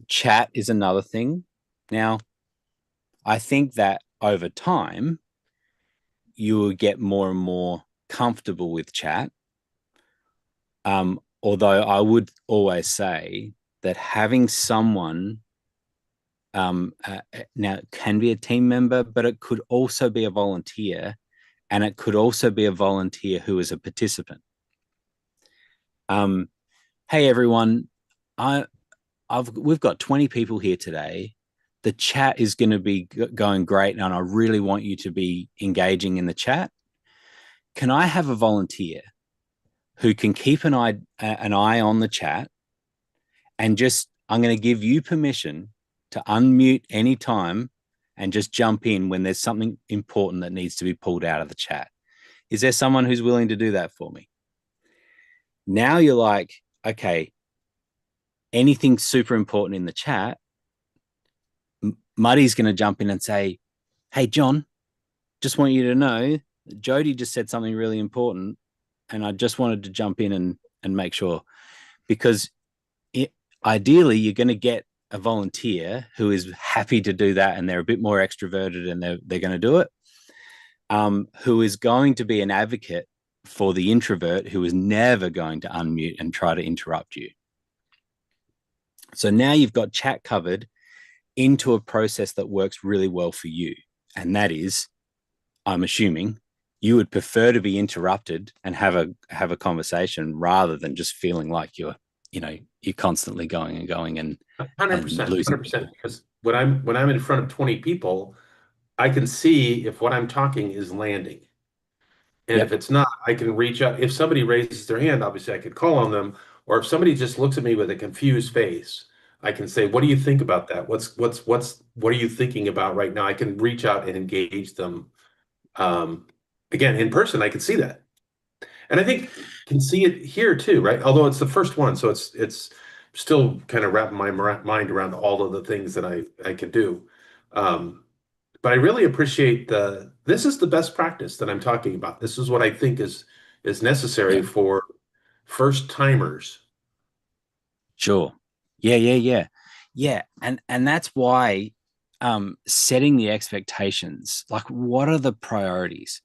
S1: Chat is another thing. Now, I think that over time, you will get more and more comfortable with chat. Although I would always say that having someone now it can be a team member, but it could also be a volunteer, and it could also be a volunteer who is a participant. Hey everyone, we've got 20 people here today. The chat is going to be going great, and I really want you to be engaging in the chat. Can I have a volunteer who can keep an eye on the chat, and I'm going to give you permission to unmute anytime and just jump in when there's something important that needs to be pulled out of the chat. Is there someone who's willing to do that for me? Now you're like, okay, anything super important in the chat, Muddy's going to jump in and say, hey, John, just want you to know Jody just said something really important, and I just wanted to jump in and make sure, because ideally you're going to get a volunteer who is happy to do that, and they're a bit more extroverted, and they're going to do it, who is going to be an advocate for the introvert who is never going to unmute and try to interrupt you. So now you've got chat covered into a process that works really well for you. And that is, I'm assuming, you would prefer to be interrupted and have a conversation rather than just feeling like you're constantly going and
S7: 100%,
S1: and losing.
S7: 100%. Because when I'm in front of 20 people, I can see if what I'm talking is landing. And if it's not, I can reach out. If somebody raises their hand, obviously I could call on them. Or if somebody just looks at me with a confused face, I can say, what do you think about that? What are you thinking about right now? I can reach out and engage them. Again, in person, I can see that. And I think can see it here too, right? Although it's the first one, so it's still kind of wrapping my mind around all of the things that I can do. But I really appreciate this is the best practice that I'm talking about. This is what I think is necessary for first timers.
S1: Sure. Yeah. And that's why setting the expectations, like, what are the priorities?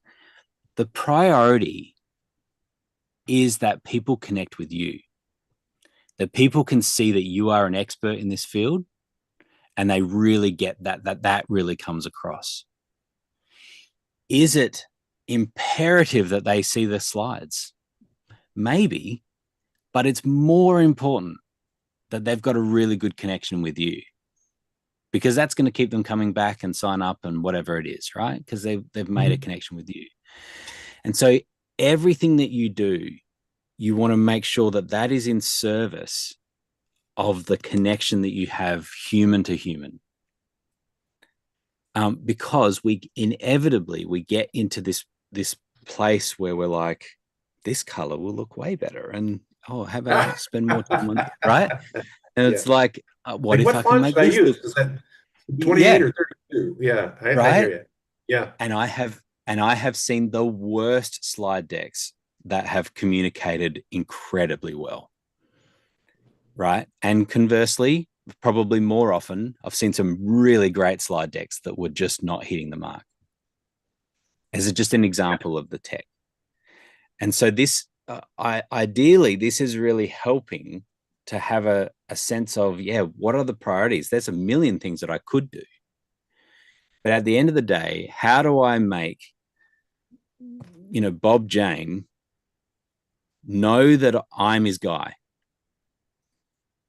S1: The priority is that people connect with you, that people can see that you are an expert in this field, and they really get that really comes across. Is it imperative that they see the slides? Maybe, but it's more important that they've got a really good connection with you, because that's going to keep them coming back and sign up and whatever it is, right? Because they've made a connection with you. And so everything that you do, you want to make sure that is in service of the connection that you have human to human. Because we inevitably get into this place where we're like, this color will look way better, and how about I spend more time on it, right? And it's like, what if I can make this?
S7: Is that 28 or 32? Yeah, I hear you. Yeah,
S1: and I have seen the worst slide decks that have communicated incredibly well, right? And conversely, probably more often, I've seen some really great slide decks that were just not hitting the mark. As just an example of the tech. And so this, ideally, this is really helping to have a sense of, yeah, what are the priorities? There's a million things that I could do. But at the end of the day, how do I make, Bob Jane know that I'm his guy?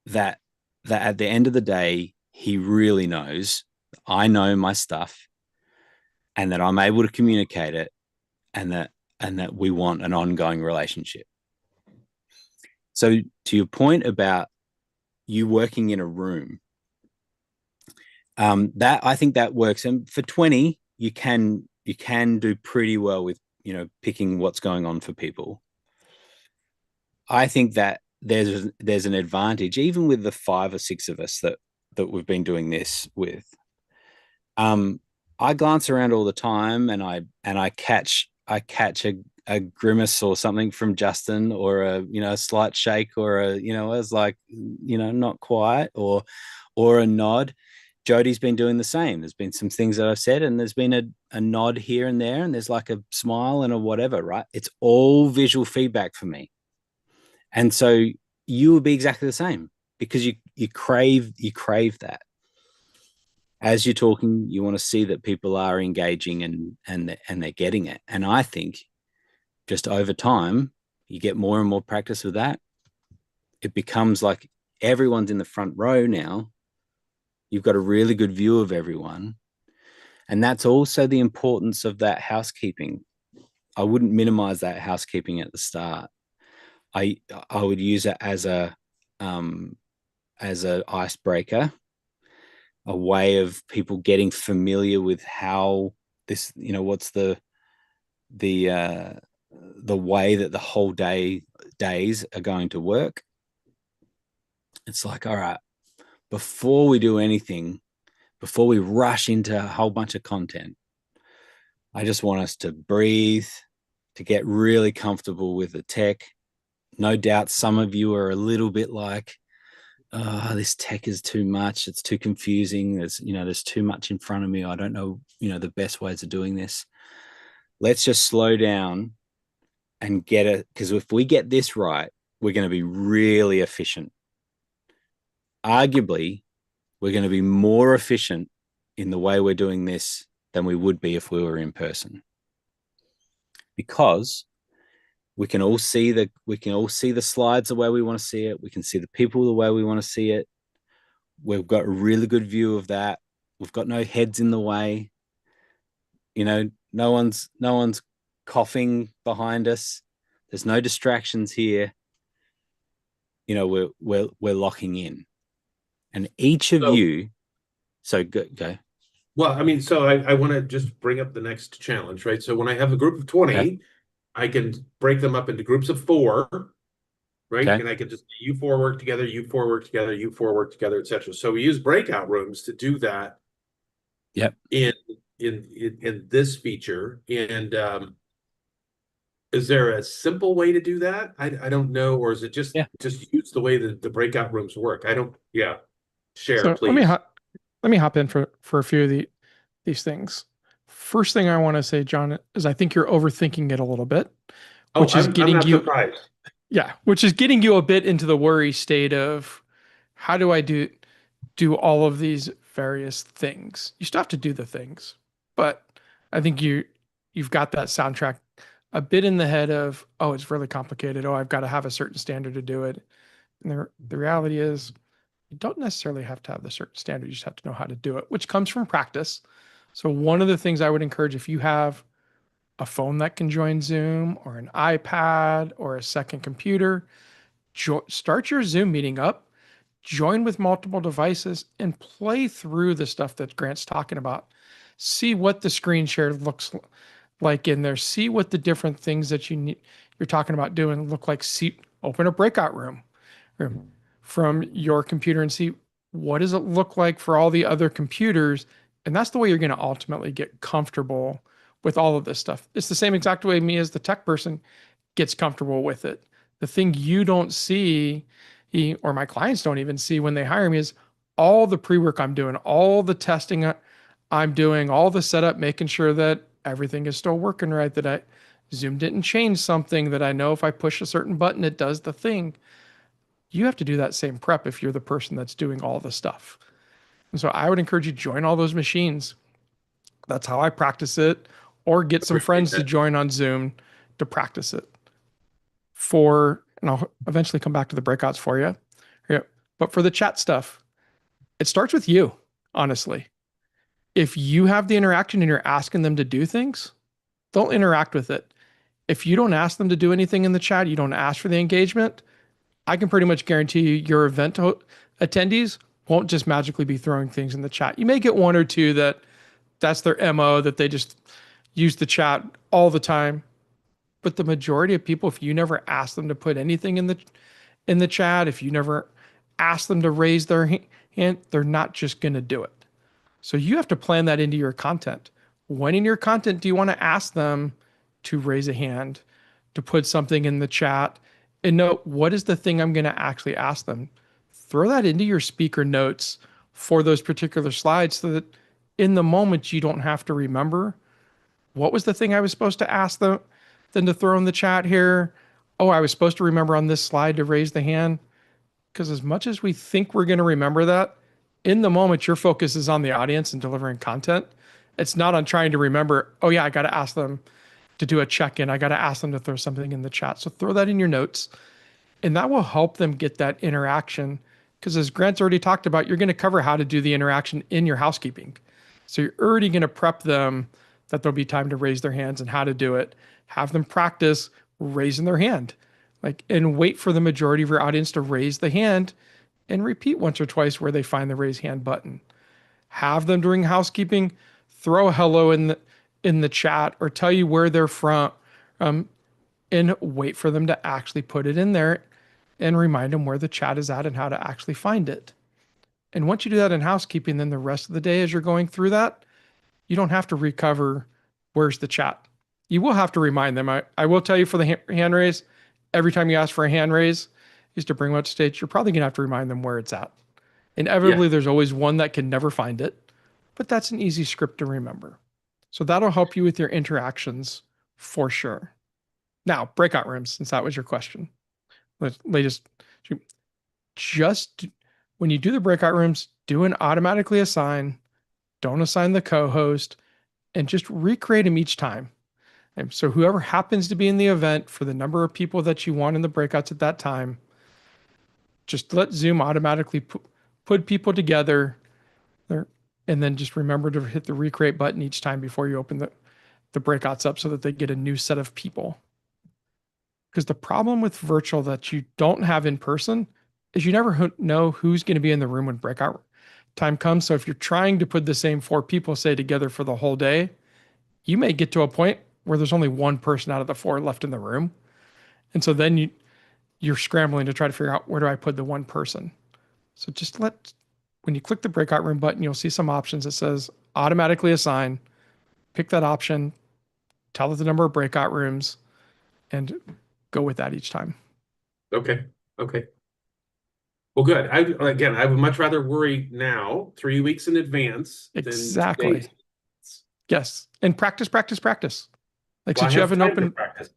S1: That at the end of the day, he really knows I know my stuff and that I'm able to communicate it and that we want an ongoing relationship. So to your point about you working in a room, that I think that works. And for 20, you can do pretty well with, picking what's going on for people. I think that there's an advantage, even with the 5 or 6 of us that we've been doing this with. I glance around all the time and I catch a grimace or something from Justin, or a slight shake, or I was like, not quite, or a nod. Jody's been doing the same. There's been some things that I've said and there's been a nod here and there, and there's like a smile and a whatever, right? It's all visual feedback for me. And so you will be exactly the same, because you crave that. As you're talking, you want to see that people are engaging and they're getting it. And I think just over time, you get more and more practice with that. It becomes like everyone's in the front row now. You've got a really good view of everyone. And that's also the importance of that housekeeping. I wouldn't minimize that housekeeping at the start. I would use it as an icebreaker, a way of people getting familiar with how this, what's the way that the whole days are going to work. It's like, all right, before we do anything, before we rush into a whole bunch of content, I just want us to breathe, to get really comfortable with the tech. No doubt some of you are a little bit like, this tech is too much. It's too confusing. There's too much in front of me. I don't know, the best ways of doing this. Let's just slow down and get it. Because if we get this right, we're going to be really efficient. Arguably, we're going to be more efficient in the way we're doing this than we would be if we were in person. Because we can all see the slides the way we want to see it. We can see the people the way we want to see it. We've got a really good view of that. We've got no heads in the way. No one's coughing behind us. There's no distractions here. We're locking in, and each of you. So go.
S7: Well, I mean, so I want to just bring up the next challenge, right? So when I have a group of 20. Okay. I can break them up into groups of 4, right? Okay. And I can just, you 4 work together, you 4 work together, you 4 work together, etc. So we use breakout rooms to do that.
S1: Yep.
S7: In this feature. And is there a simple way to do that? I don't know, or is it just use the way that the breakout rooms work? I don't. Yeah. Share, so please.
S6: Let me hop in for a few of these things. First thing I want to say, John, is I think you're overthinking it a little bit, which is getting you surprised. Yeah, which is getting you a bit into the worry state of how do I do all of these various things. You still have to do the things, but I think you've got that soundtrack a bit in the head of, oh, it's really complicated. Oh, I've got to have a certain standard to do it. And the reality is you don't necessarily have to have the certain standard. You just have to know how to do it, which comes from practice. So one of the things I would encourage, if you have a phone that can join Zoom or an iPad or a second computer, start your Zoom meeting up, join with multiple devices, and play through the stuff that Grant's talking about. See what the screen share looks like in there. See what the different things that you're talking about doing look like. Open a breakout room from your computer and see what does it look like for all the other computers. And that's the way you're going to ultimately get comfortable with all of this stuff. It's the same exact way me as the tech person gets comfortable with it. The thing you don't see, or my clients don't even see when they hire me, is all the pre-work I'm doing, all the testing I'm doing, all the setup, making sure that everything is still working right, that Zoom didn't change something, that I know if I push a certain button, it does the thing. You have to do that same prep if you're the person that's doing all the stuff. And so I would encourage you to join all those machines. That's how I practice it, or get some
S7: Appreciate
S6: friends to
S7: that.
S6: join on Zoom to practice it. And I'll eventually come back to the breakouts for you. Yeah. But for the chat stuff, it starts with you, honestly. If you have the interaction and you're asking them to do things, they'll interact with it. If you don't ask them to do anything in the chat, you don't ask for the engagement, I can pretty much guarantee you your event attendees won't just magically be throwing things in the chat. You may get one or two that's their MO, that they just use the chat all the time. But the majority of people, if you never ask them to put anything in the chat, if you never ask them to raise their hand, they're not just going to do it. So you have to plan that into your content. When in your content do you want to ask them to raise a hand, to put something in the chat, and note what is the thing I'm going to actually ask them? Throw that into your speaker notes for those particular slides so that in the moment you don't have to remember what was the thing I was supposed to ask them to throw in the chat here. Oh, I was supposed to remember on this slide to raise the hand. Because as much as we think we're going to remember that, in the moment, your focus is on the audience and delivering content. It's not on trying to remember, oh, yeah, I got to ask them to do a check in. I got to ask them to throw something in the chat. So throw that in your notes, and that will help them get that interaction. Because as Grant's already talked about, you're going to cover how to do the interaction in your housekeeping. So you're already going to prep them that there'll be time to raise their hands and how to do it. Have them practice raising their hand, and wait for the majority of your audience to raise the hand and repeat once or twice where they find the raise hand button. Have them during housekeeping throw a hello in the chat or tell you where they're from, and wait for them to actually put it in there and remind them where the chat is at and how to actually find it. And once you do that in housekeeping, then the rest of the day as you're going through that, you don't have to recover where's the chat. You will have to remind them. I will tell you for the hand raise, every time you ask for a hand raise is to bring them up to stage, you're probably going to have to remind them where it's at. Inevitably, there's always one that can never find it, but that's an easy script to remember. So that'll help you with your interactions for sure. Now, breakout rooms, since that was your question. Just when you do the breakout rooms, do an automatically assign, don't assign the co-host, and just recreate them each time. And so whoever happens to be in the event for the number of people that you want in the breakouts at that time, just let Zoom automatically put people together there, and then just remember to hit the recreate button each time before you open the breakouts up so that they get a new set of people. Because the problem with virtual that you don't have in person is you never know who's going to be in the room when breakout time comes. So if you're trying to put the same 4 people, say, together for the whole day, you may get to a point where there's only one person out of the 4 left in the room. And so then you're scrambling to try to figure out, where do I put the one person? So just when you click the breakout room button, you'll see some options that says automatically assign. Pick that option, tell it the number of breakout rooms, and go with that each time.
S7: Okay. Well, good. I would much rather worry now, 3 weeks in advance.
S6: Exactly.
S7: Than
S6: yes. And practice.
S7: Well,
S6: Since you have an open
S7: practice.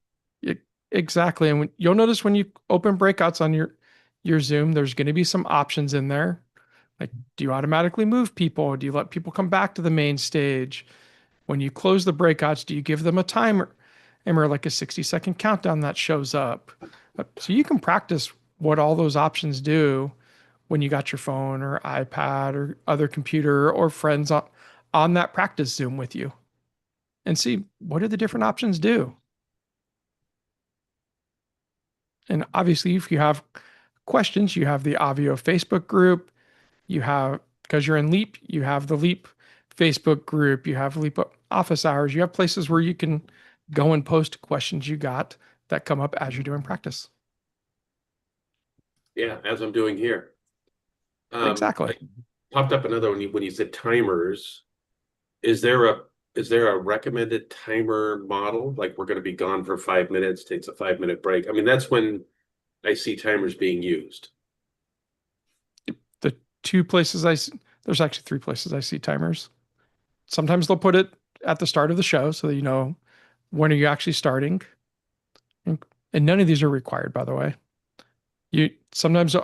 S6: Exactly. And you'll notice when you open breakouts on your Zoom, there's going to be some options in there. Like, do you automatically move people? Do you let people come back to the main stage? When you close the breakouts, do you give them a timer, like a 60-second countdown that shows up? So you can practice what all those options do when you got your phone or iPad or other computer or friends on that practice Zoom with you, and see what do the different options do. And obviously, if you have questions, you have the Obvio Facebook group. You have, because you're in Leap, you have the Leap Facebook group. You have Leap office hours. You have places where you can go and post questions you got that come up as you're doing practice.
S7: Yeah, as I'm doing here.
S6: Exactly.
S7: Popped up another one when you said timers. Is there a recommended timer model? Like, we're going to be gone for 5 minutes, takes a 5-minute break. I mean, that's when I see timers being used.
S6: two places there's actually three places I see timers. Sometimes they'll put it at the start of the show so that you know when are you actually starting. And none of these are required, by the way. Sometimes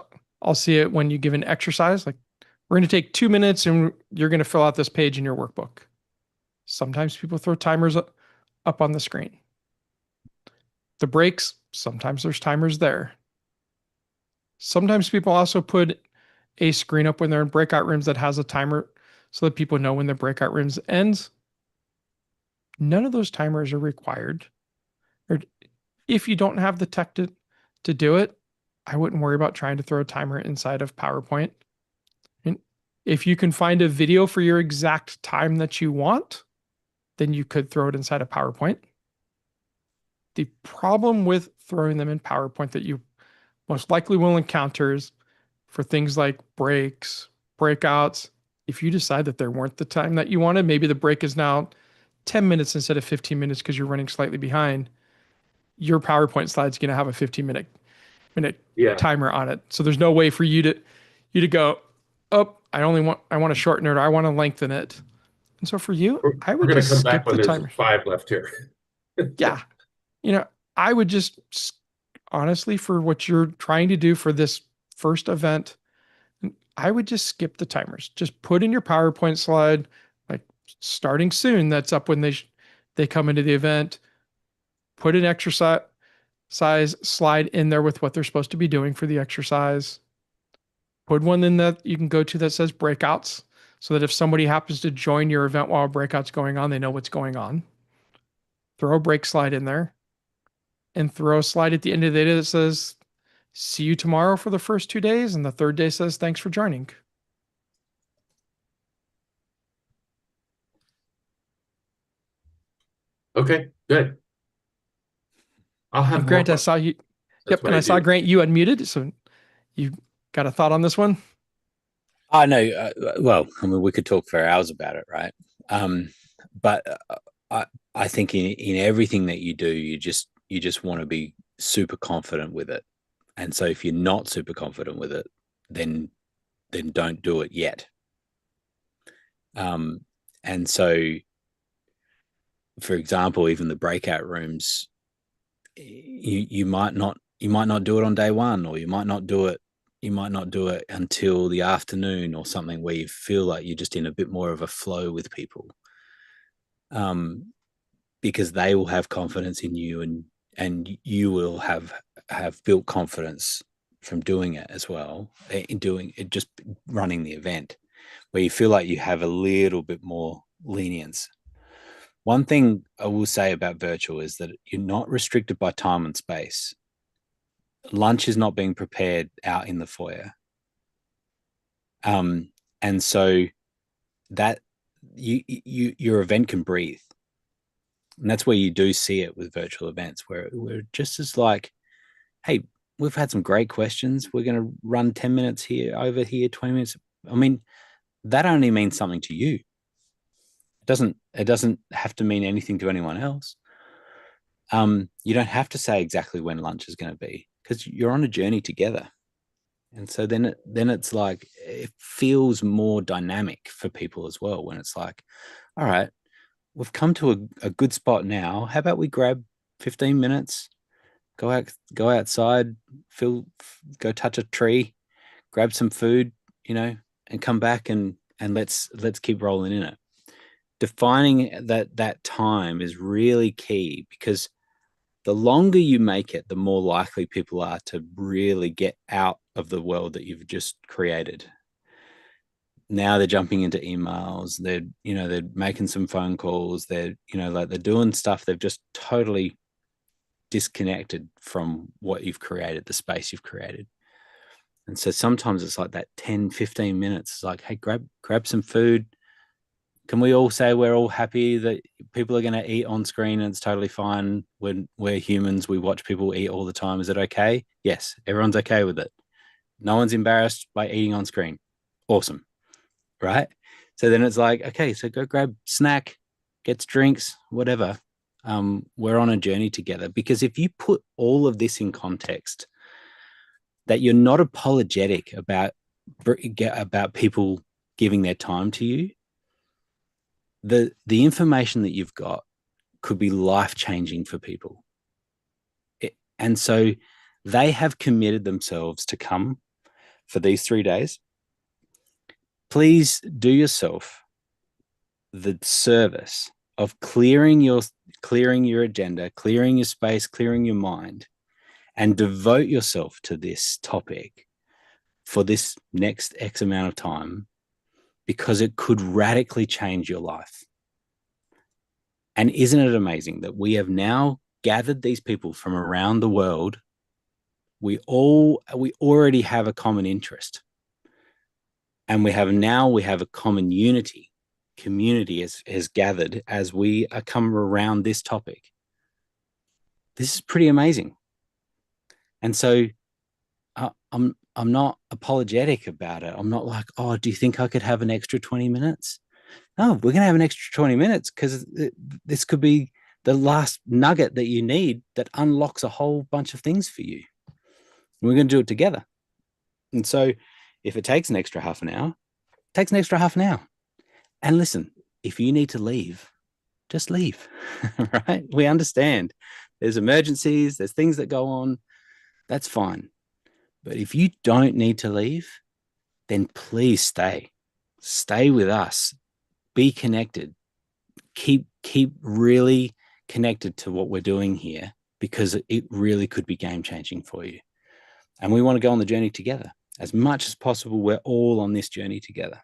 S6: I'll see it when you give an exercise, like we're going to take 2 minutes and you're going to fill out this page in your workbook. Sometimes people throw timers up on the screen. The breaks, sometimes there's timers there. Sometimes people also put a screen up when they're in breakout rooms that has a timer so that people know when the breakout rooms ends. None of those timers are required. Or if you don't have the tech to do it, I wouldn't worry about trying to throw a timer inside of PowerPoint. And if you can find a video for your exact time that you want, then you could throw it inside of PowerPoint. The problem with throwing them in PowerPoint that you most likely will encounter is for things like breaks, breakouts. If you decide that there weren't the time that you wanted, maybe the break is now 10 minutes instead of 15 minutes because you're running slightly behind, your PowerPoint slide is going to have a 15-minute timer on it. So there's no way for you to go, oh, I want to shorten it or I want to lengthen it. And so for you, I would just skip the timer.
S7: 5 left here.
S6: Yeah. I would just honestly, for what you're trying to do for this first event, I would just skip the timers. Just put in your PowerPoint slide, like starting soon. That's up when they come into the event. Put an exercise slide in there with what they're supposed to be doing for the exercise. Put one in that you can go to that says breakouts, so that if somebody happens to join your event while a breakout's going on, they know what's going on. Throw a break slide in there. And throw a slide at the end of the day that says, see you tomorrow for the first 2 days. And the third day says, thanks for joining.
S7: Okay, good. I'll have
S6: Grant,
S7: more.
S6: I saw you. Yep. And I saw Grant, you unmuted. So you got a thought on this one?
S1: I know. Well, I mean, we could talk for hours about it, right? But I think in everything that you do, you just want to be super confident with it. And so if you're not super confident with it, then don't do it yet. And so, for example, even the breakout rooms, you might not do it on day one, or you might not do it until the afternoon or something, where you feel like you're just in a bit more of a flow with people, because they will have confidence in you, and you will have built confidence from doing it as well, in doing it, just running the event, where you feel like you have a little bit more lenience. One thing I will say about virtual is that you're not restricted by time and space. Lunch is not being prepared out in the foyer. And so that your event can breathe. And that's where you do see it with virtual events, where we're just as like, hey, we've had some great questions. We're going to run 10 minutes here, over here, 20 minutes. I mean, that only means something to you. It doesn't have to mean anything to anyone else. You don't have to say exactly when lunch is going to be, because you're on a journey together. And so then it's like, it feels more dynamic for people as well, when it's like, all right, we've come to a good spot now. How about we grab 15 minutes, go outside, go touch a tree, grab some food, and come back and let's keep rolling in it. Defining that time is really key, because the longer you make it, the more likely people are to really get out of the world that you've just created. Now they're jumping into emails, they're making some phone calls, they're doing stuff they've just totally disconnected from what you've created, the space you've created. And so sometimes it's like that 10, 15 minutes. It's like, hey, grab some food. Can we all say we're all happy that people are going to eat on screen and it's totally fine? When we're humans, we watch people eat all the time. Is it okay? Yes, everyone's okay with it. No one's embarrassed by eating on screen. Awesome, right? So then it's like, okay, so go grab snack, get drinks, whatever. We're on a journey together. Because if you put all of this in context, that you're not apologetic about about people giving their time to you, the information that you've got could be life-changing for people. And so they have committed themselves to come for these 3 days. Please do yourself the service of clearing your agenda, clearing your space, clearing your mind, and devote yourself to this topic for this next X amount of time, because it could radically change your life. And isn't it amazing that we have now gathered these people from around the world? We already have a common interest, and we have a common community has gathered as we come around this topic. This is pretty amazing. And so I'm not apologetic about it. I'm not like, oh, do you think I could have an extra 20 minutes? No, we're going to have an extra 20 minutes because this could be the last nugget that you need that unlocks a whole bunch of things for you. And we're going to do it together. And so if it takes an extra half an hour, it takes an extra half an hour. And listen, if you need to leave, just leave, right? We understand there's emergencies, there's things that go on. That's fine. But if you don't need to leave, then please stay. Stay with us. Be connected. Keep really connected to what we're doing here, because it really could be game-changing for you. And we want to go on the journey together. As much as possible, we're all on this journey together.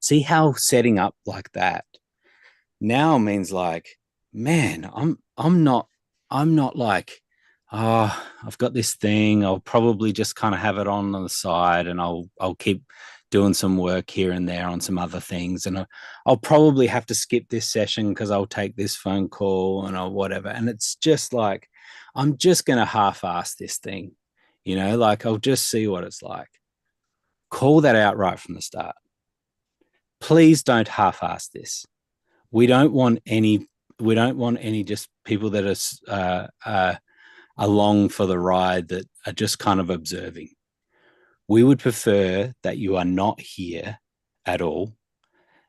S1: See how setting up like that now means like, man, I'm not like, oh, I've got this thing. I'll probably just kind of have it on the side, and I'll keep doing some work here and there on some other things. And I'll probably have to skip this session because I'll take this phone call and I'll whatever. And it's just like, I'm just going to half-ass this thing, like I'll just see what it's like. Call that out right from the start. Please don't half-ass this. We don't want any just people that are along for the ride, that are just kind of observing. We would prefer that you are not here at all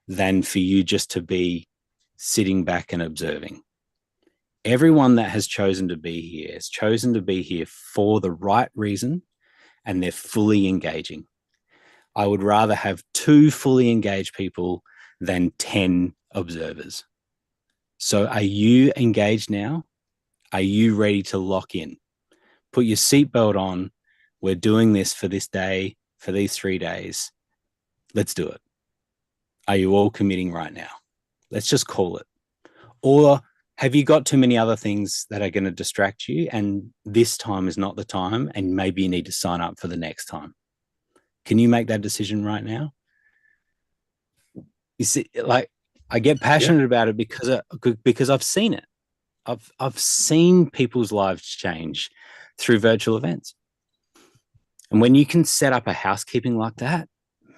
S1: than for you just to be sitting back and observing. Everyone that has chosen to be here has chosen to be here for the right reason, and they're fully engaging. I would rather have 2 fully engaged people than 10 observers. So are you engaged now? Are you ready to lock in? Put your seatbelt on. We're doing this for this day, for these 3 days. Let's do it. Are you all committing right now? Let's just call it. Or have you got too many other things that are going to distract you, and this time is not the time, and maybe you need to sign up for the next time? Can you make that decision right now? You see, like, I get passionate about it because I've seen it. I've seen people's lives change through virtual events. And when you can set up a housekeeping like that,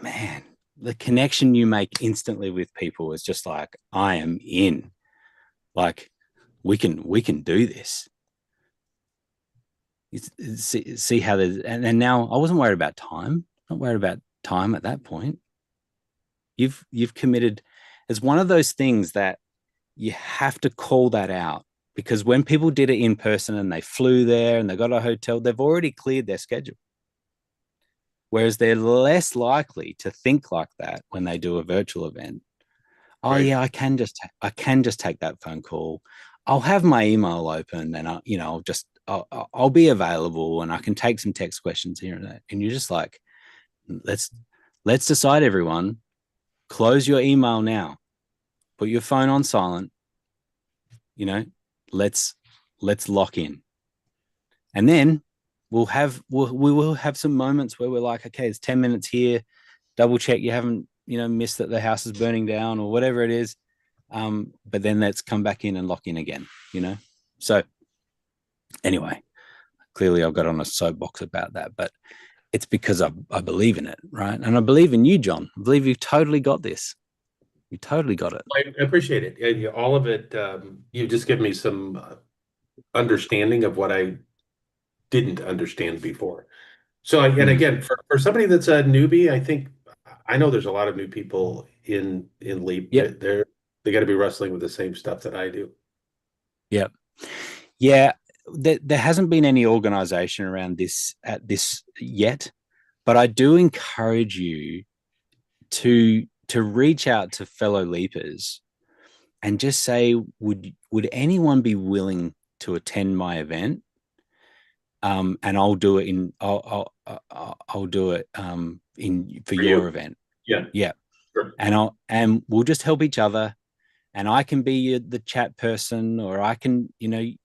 S1: man, the connection you make instantly with people is just like, I am in. Like, we can do this. See how there's, and now I wasn't worried about time. Not worried about time at that point. You've committed. It's one of those things that you have to call that out, because when people did it in person and they flew there and they got a hotel, they've already cleared their schedule. Whereas they're less likely to think like that when they do a virtual event. Oh, right. Yeah, I can just take that phone call. I'll have my email open, and I'll be available, and I can take some text questions here and there. And you're just like, let's decide, everyone. Close your email now. Put your phone on silent. Let's lock in. And then we will have some moments where we're like, okay, it's 10 minutes here. Double check you haven't, missed that the house is burning down or whatever it is. But then let's come back in and lock in again, So anyway, clearly I've got on a soapbox about that, but it's because I believe in it, right? And I believe in you, John. I believe you've totally got this. You totally got it.
S7: I appreciate it. All of it, you've just given me some understanding of what I didn't understand before. So, and again, for somebody that's a newbie, I think I know there's a lot of new people in Leap.
S1: Yep.
S7: They got to be wrestling with the same stuff that I do.
S1: Yep. Yeah. There hasn't been any organization around this at this yet, but I do encourage you to reach out to fellow leapers and just say, would anyone be willing to attend my event? And I'll do it I'll do it in for your event.
S7: Yeah.
S1: Yeah.
S7: Sure.
S1: And we'll just help each other. And I can be the chat person, or I can,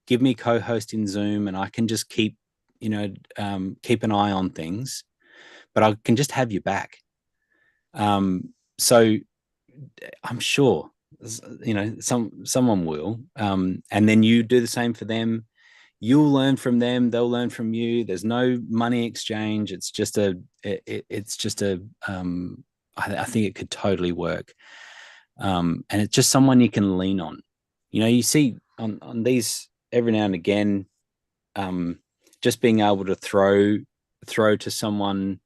S1: give me co-host in Zoom, and I can just keep keep an eye on things, but I can just have you back. So I'm sure, someone will, and then you do the same for them. You'll learn from them, they'll learn from you. There's no money exchange. It's just I think it could totally work. And it's just someone you can lean on. You see on these every now and again, just being able to throw to someone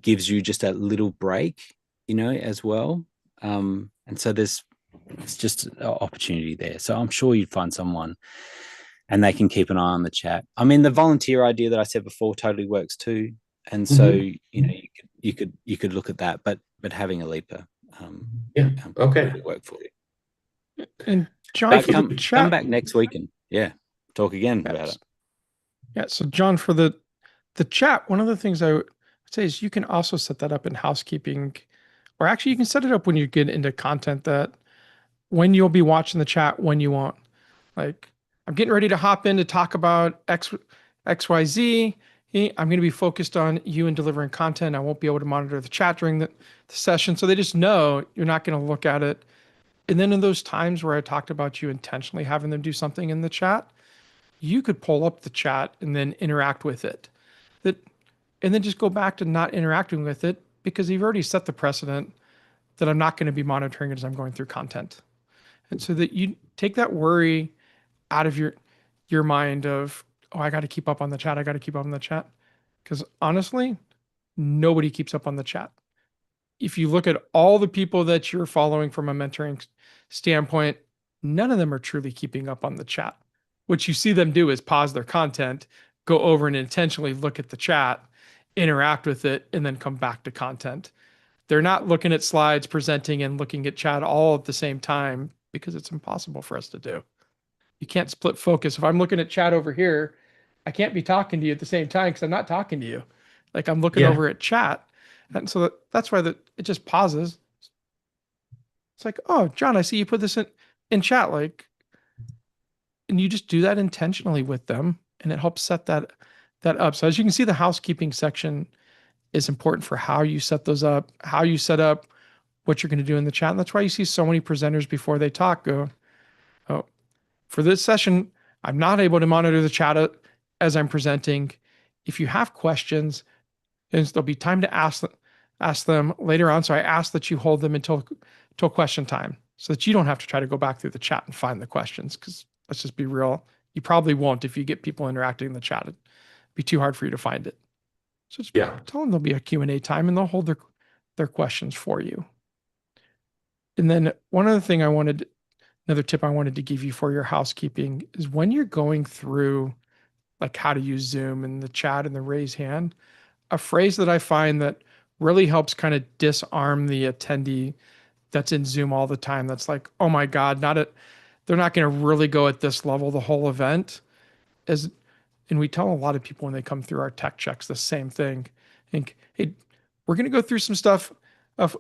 S1: gives you just a little break, as well. And so it's just an opportunity there. So I'm sure you'd find someone, and they can keep an eye on the chat. I mean, the volunteer idea that I said before totally works too. And so, you could look at that, but having a leaper,
S7: okay,
S1: work for you.
S6: And John,
S1: come back next week and talk again about it.
S6: Yeah. So John, for the chat, one of the things I would say is you can also set that up in housekeeping, or actually you can set it up when you get into content, that when you'll be watching the chat, when you want. Like, I'm getting ready to hop in to talk about XYZ. I'm going to be focused on you and delivering content. I won't be able to monitor the chat during the session. So they just know you're not going to look at it. And then in those times where I talked about you intentionally having them do something in the chat, you could pull up the chat and then interact with it. And then just go back to not interacting with it, because you've already set the precedent that I'm not going to be monitoring it as I'm going through content. And so that you take that worry out of your mind of, oh, I got to keep up on the chat. I got to keep up on the chat. Because honestly, nobody keeps up on the chat. If you look at all the people that you're following from a mentoring standpoint, none of them are truly keeping up on the chat. What you see them do is pause their content, go over and intentionally look at the chat, interact with it, and then come back to content. They're not looking at slides, presenting, and looking at chat all at the same time, because it's impossible for us to do. You can't split focus. If I'm looking at chat over here, I can't be talking to you at the same time because I'm not talking to you. Like, I'm looking over at chat. And so that's why it just pauses. It's like, oh, John, I see you put this in chat. Like, and you just do that intentionally with them, and it helps set that up. So as you can see, the housekeeping section is important for how you set those up, how you set up what you're going to do in the chat. And that's why you see so many presenters before they talk go, oh, for this session, I'm not able to monitor the chat as I'm presenting. If you have questions, and there'll be time to ask them later on. So I ask that you hold them until question time, so that you don't have to try to go back through the chat and find the questions. Because let's just be real, you probably won't. If you get people interacting in the chat, it'd be too hard for you to find it. So just tell them there'll be a Q&A time, and they'll hold their questions for you. And then another tip I wanted to give you for your housekeeping is, when you're going through like how to use Zoom and the chat and the raise hand, a phrase that I find that really helps kind of disarm the attendee that's in Zoom all the time, that's like, oh my God, they're not going to really go at this level the whole event. And we tell a lot of people when they come through our tech checks the same thing. Think, hey, we're going to go through some stuff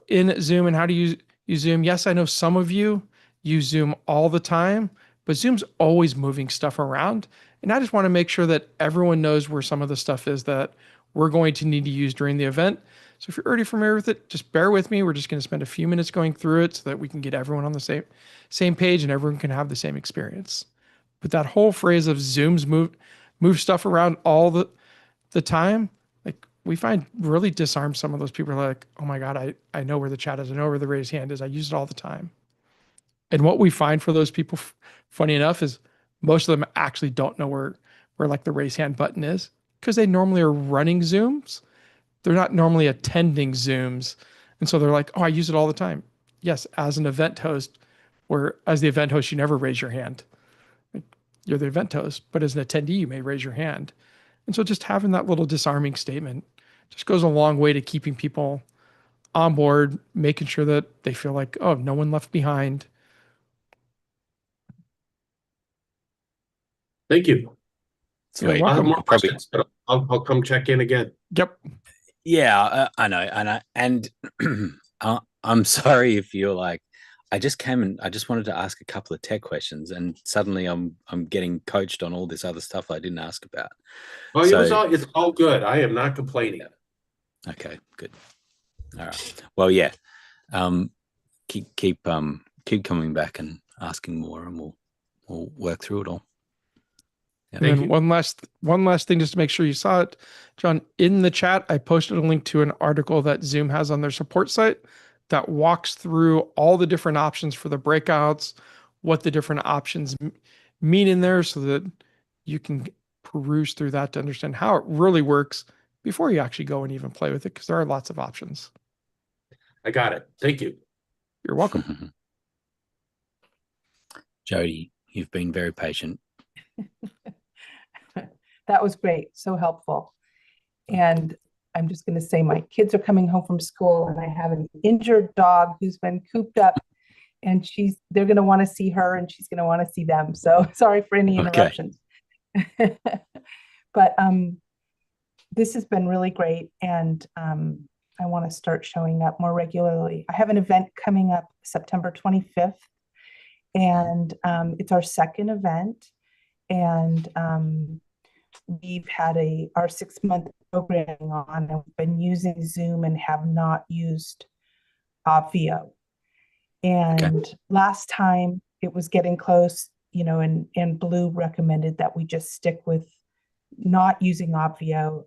S6: in Zoom and how to use Zoom. Yes, I know some of you use Zoom all the time, but Zoom's always moving stuff around. And I just want to make sure that everyone knows where some of the stuff is that we're going to need to use during the event. So if you're already familiar with it, just bear with me. We're just going to spend a few minutes going through it so that we can get everyone on the same page and everyone can have the same experience. But that whole phrase of Zoom's move stuff around all the time, like, we find really disarms some of those people. Are like, oh my God, I know where the chat is. I know where the raise hand is. I use it all the time. And what we find for those people, funny enough, is most of them actually don't know where like the raise hand button is. because they normally are running Zooms. They're not normally attending Zooms. And so they're like, oh, I use it all the time. Yes, as an event host, where as the event host, you never raise your hand. You're the event host, but as an attendee, you may raise your hand. And so just having that little disarming statement just goes a long way to keeping people on board, making sure that they feel like, oh, no one left behind.
S7: Thank you.
S6: You're
S1: Sweet.
S6: welcome.
S7: More questions, but I'll come check in again.
S6: Yep.
S1: Yeah, I know, and I'm sorry if you're like, I just came and I just wanted to ask a couple of tech questions, and suddenly I'm getting coached on all this other stuff I didn't ask about.
S7: Well,
S1: So,
S7: it's all good. I am not complaining.
S1: okay, good. All right. Well, yeah. Keep coming back and asking more, and we'll work through it all.
S6: Yeah. And then one last thing, just to make sure you saw it, John, in the chat, I posted a link to an article that Zoom has on their support site that walks through all the different options for the breakouts, what the different options mean in there, so that you can peruse through that to understand how it really works before you actually go and even play with it, because there are lots of options.
S7: I got it. Thank you.
S6: You're welcome.
S1: Jody, you've been very patient.
S8: That was great. So helpful. And I'm just going to say my kids are coming home from school, and I have an injured dog who's been cooped up, and they're going to want to see her, and she's going to want to see them. So sorry for any interruptions. Okay. But this has been really great. And I want to start showing up more regularly. I have an event coming up September 25th, and it's our second event. And we've had our 6-month programming on, and we've been using Zoom and have not used Obvio. And last time it was getting close, and Blue recommended that we just stick with not using Obvio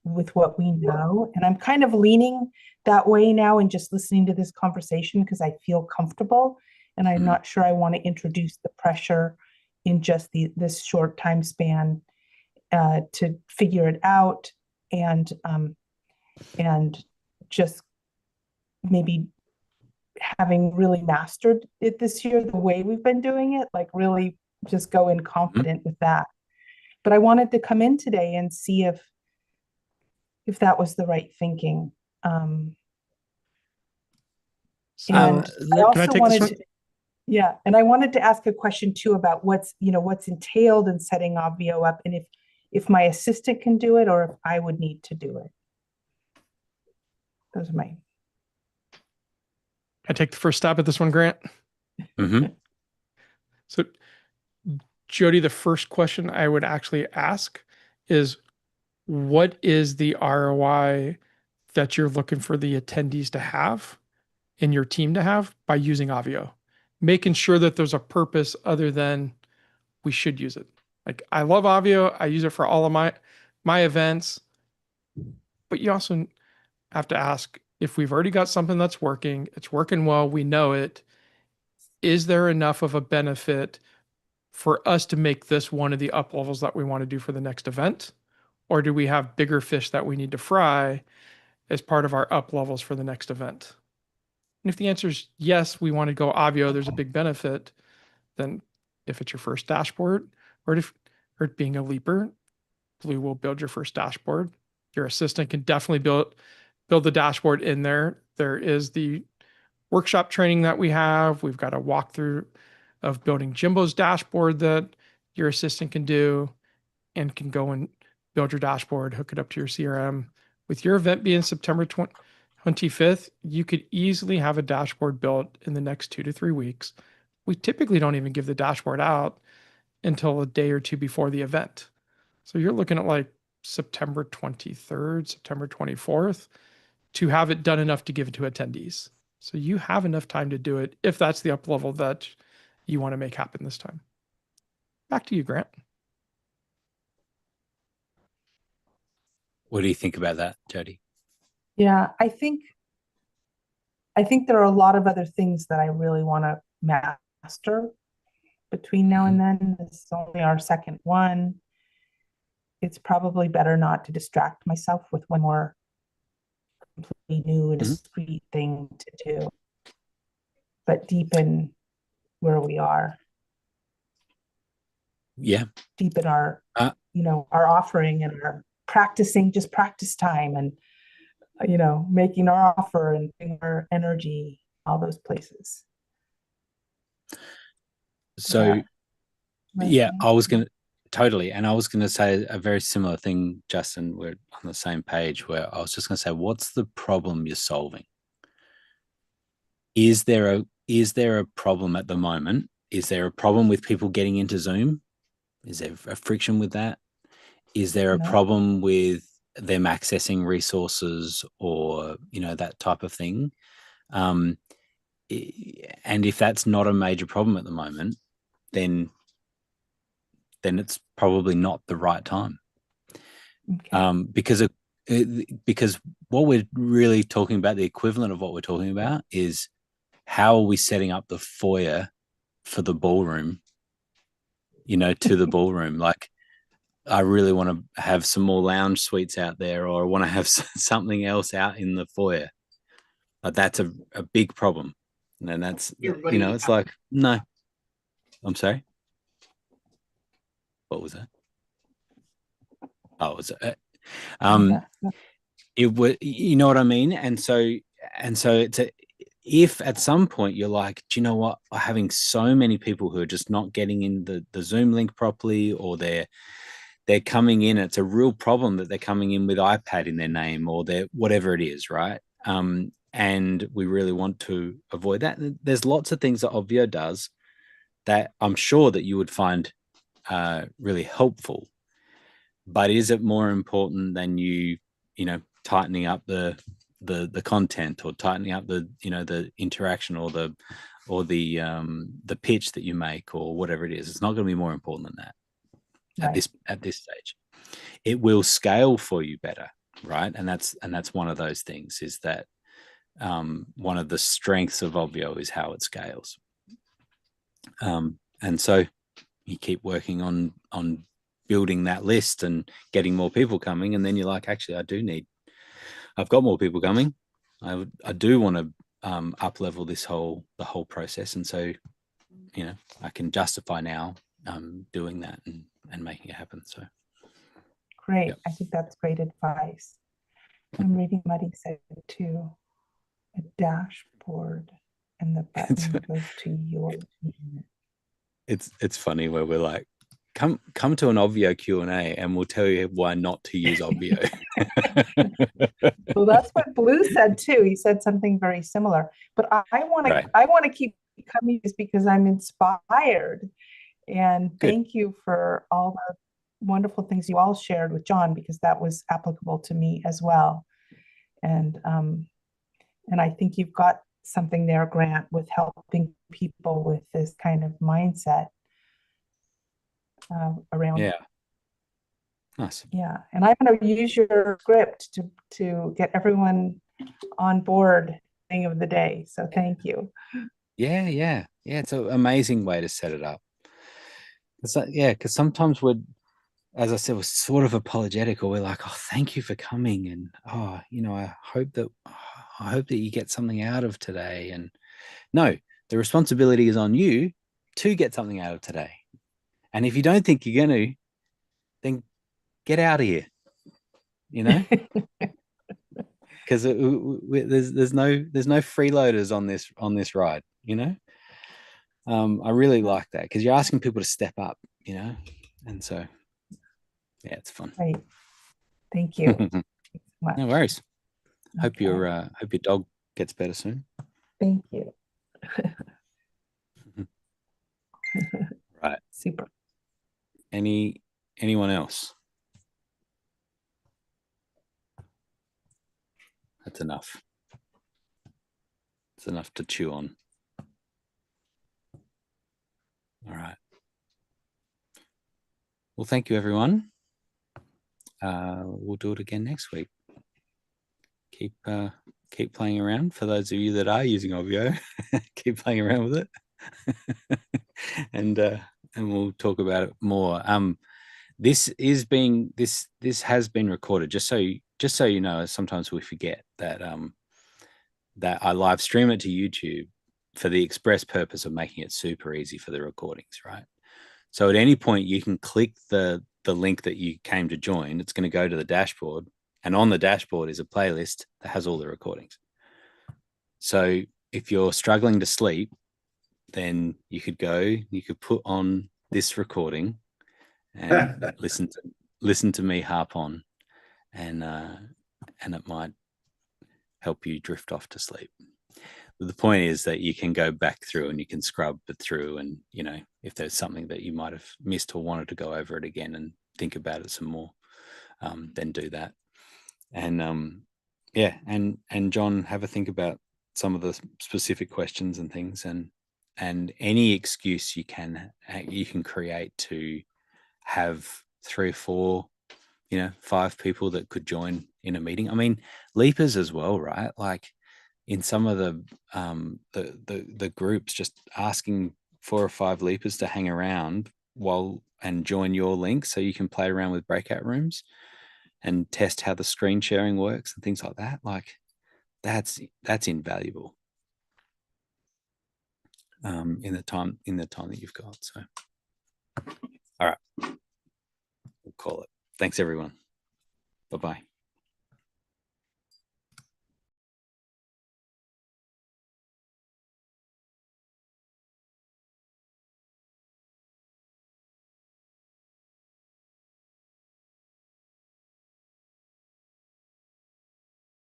S8: with what we know. And I'm kind of leaning that way now and just listening to this conversation because I feel comfortable, and I'm not sure I want to introduce the pressure in just this short time span to figure it out, and just maybe having really mastered it this year the way we've been doing it, like really just go in confident with that. But I wanted to come in today and see if that was the right thinking. And I also wanted I wanted to ask a question too about what's entailed in setting Obvio up, and if my assistant can do it or if I would need to do it. Those are my.
S6: I take the first stab at this one, Grant.
S1: Mm-hmm.
S6: So, Jody, the first question I would actually ask is, what is the ROI that you're looking for the attendees to have and your team to have by using Obvio? Making sure that there's a purpose other than we should use it. Like, I love Obvio. I use it for all of my events. But you also have to ask, if we've already got something that's working, it's working well, we know it, is there enough of a benefit for us to make this one of the up levels that we want to do for the next event? Or do we have bigger fish that we need to fry as part of our up levels for the next event? And if the answer is yes, we want to go Obvio, there's a big benefit, then if it's your first dashboard, or being a leaper, Blue will build your first dashboard. Your assistant can definitely build the dashboard in there. There is the workshop training that we have. We've got a walkthrough of building Jimbo's dashboard that your assistant can do and can go and build your dashboard, hook it up to your CRM. With your event being September 25th, you could easily have a dashboard built in the next 2 to 3 weeks. We typically don't even give the dashboard out until a day or two before the event. So you're looking at like September 23rd, September 24th to have it done enough to give it to attendees. So you have enough time to do it if that's the up level that you want to make happen this time. Back to you, Grant.
S1: What do you think about that, Jody?
S8: Yeah, I think there are a lot of other things that I really want to master between now and then. This is only our second one. it's probably better not to distract myself with one more completely new and discrete thing to do, but deepen where we are.
S1: Yeah.
S8: Deepen our, our offering and our practicing, just practice time, and, making our offer and our energy, all those places.
S1: So, yeah, I was going to totally. And I was going to say a very similar thing, Justin. We're on the same page, where I was just going to say, what's the problem you're solving? Is there a problem at the moment? Is there a problem with people getting into Zoom? Is there a friction with that? Is there a problem with them accessing resources or, that type of thing? And if that's not a major problem at the moment, then it's probably not the right time. Okay. Because what we're really talking about, the equivalent of what we're talking about, is how are we setting up the foyer for the ballroom, to the ballroom? Like, I really want to have some more lounge suites out there, or I want to have something else out in the foyer. But that's a big problem. And that's, it's like, no, I'm sorry. What was that? Oh, was it? It was, you know what I mean? And so it's if at some point you're like, do you know what? I'm having so many people who are just not getting in the Zoom link properly, or they're coming in. It's a real problem that they're coming in with iPad in their name, or their whatever it is, right? And we really want to avoid that. There's lots of things that Obvio does that I'm sure that you would find really helpful. But is it more important than you tightening up the content, or tightening up the the interaction, or the pitch that you make, or whatever it is? It's not going to be more important than that. Right. At this stage. It will scale for you better, right? And that's one of those things, is that one of the strengths of Obvio is how it scales. And so you keep working on building that list and getting more people coming, and then you're like, actually, I've got more people coming. I do want to up level the whole process, and so I can justify now doing that and making it happen. So
S8: great. I think that's great advice. I'm reading Muddy said too, a dashboard, and the button goes to your unit.
S1: It's funny where we're like, come to an Obvio Q&A and we'll tell you why not to use Obvio.
S8: Well, that's what Blue said too. He said something very similar. But I want to keep coming just because I'm inspired. And thank you for all the wonderful things you all shared with John, because that was applicable to me as well. And I think you've got something there, Grant, with helping people with this kind of mindset around.
S1: Yeah. Nice.
S8: Yeah. And I'm going to use your script to get everyone on board thing of the day. So thank you.
S1: Yeah. It's an amazing way to set it up. Because sometimes we're, as I said, we're sort of apologetic, or we're like, oh, thank you for coming, and I hope that you get something out of today. And no, the responsibility is on you to get something out of today. And if you don't think you're going to, then get out of here, because there's no freeloaders on this ride, I really like that, because you're asking people to step up, and so yeah, it's fun.
S8: Right. Thank you.
S1: No worries. Hope your dog gets better soon.
S8: Thank you.
S1: Right.
S8: Super.
S1: Anyone else? That's enough. It's enough to chew on. All right. Well, thank you, everyone. We'll do it again next week. Keep playing around. For those of you that are using Obvio, keep playing around with it, and we'll talk about it more. this has been recorded, just so you know. Sometimes we forget that that I live stream it to YouTube for the express purpose of making it super easy for the recordings, right? So at any point you can click the link that you came to join. It's going to go to the dashboard, and on the dashboard is a playlist that has all the recordings. So if you're struggling to sleep, then you could put on this recording and listen to me harp on, and it might help you drift off to sleep. But the point is that you can go back through and you can scrub it through, and you know, if there's something that you might have missed or wanted to go over it again and think about it some more, then do that. And yeah, and John, have a think about some of the specific questions and things, and any excuse you can create to have 3 or 4, 5 people that could join in a meeting. I mean, leapers as well, right? Like in some of the groups, just asking 4 or 5 leapers to hang around and join your link, so you can play around with breakout rooms and test how the screen sharing works and things like that. Like that's invaluable in the time that you've got. So, all right, we'll call it. Thanks, everyone. Bye-bye.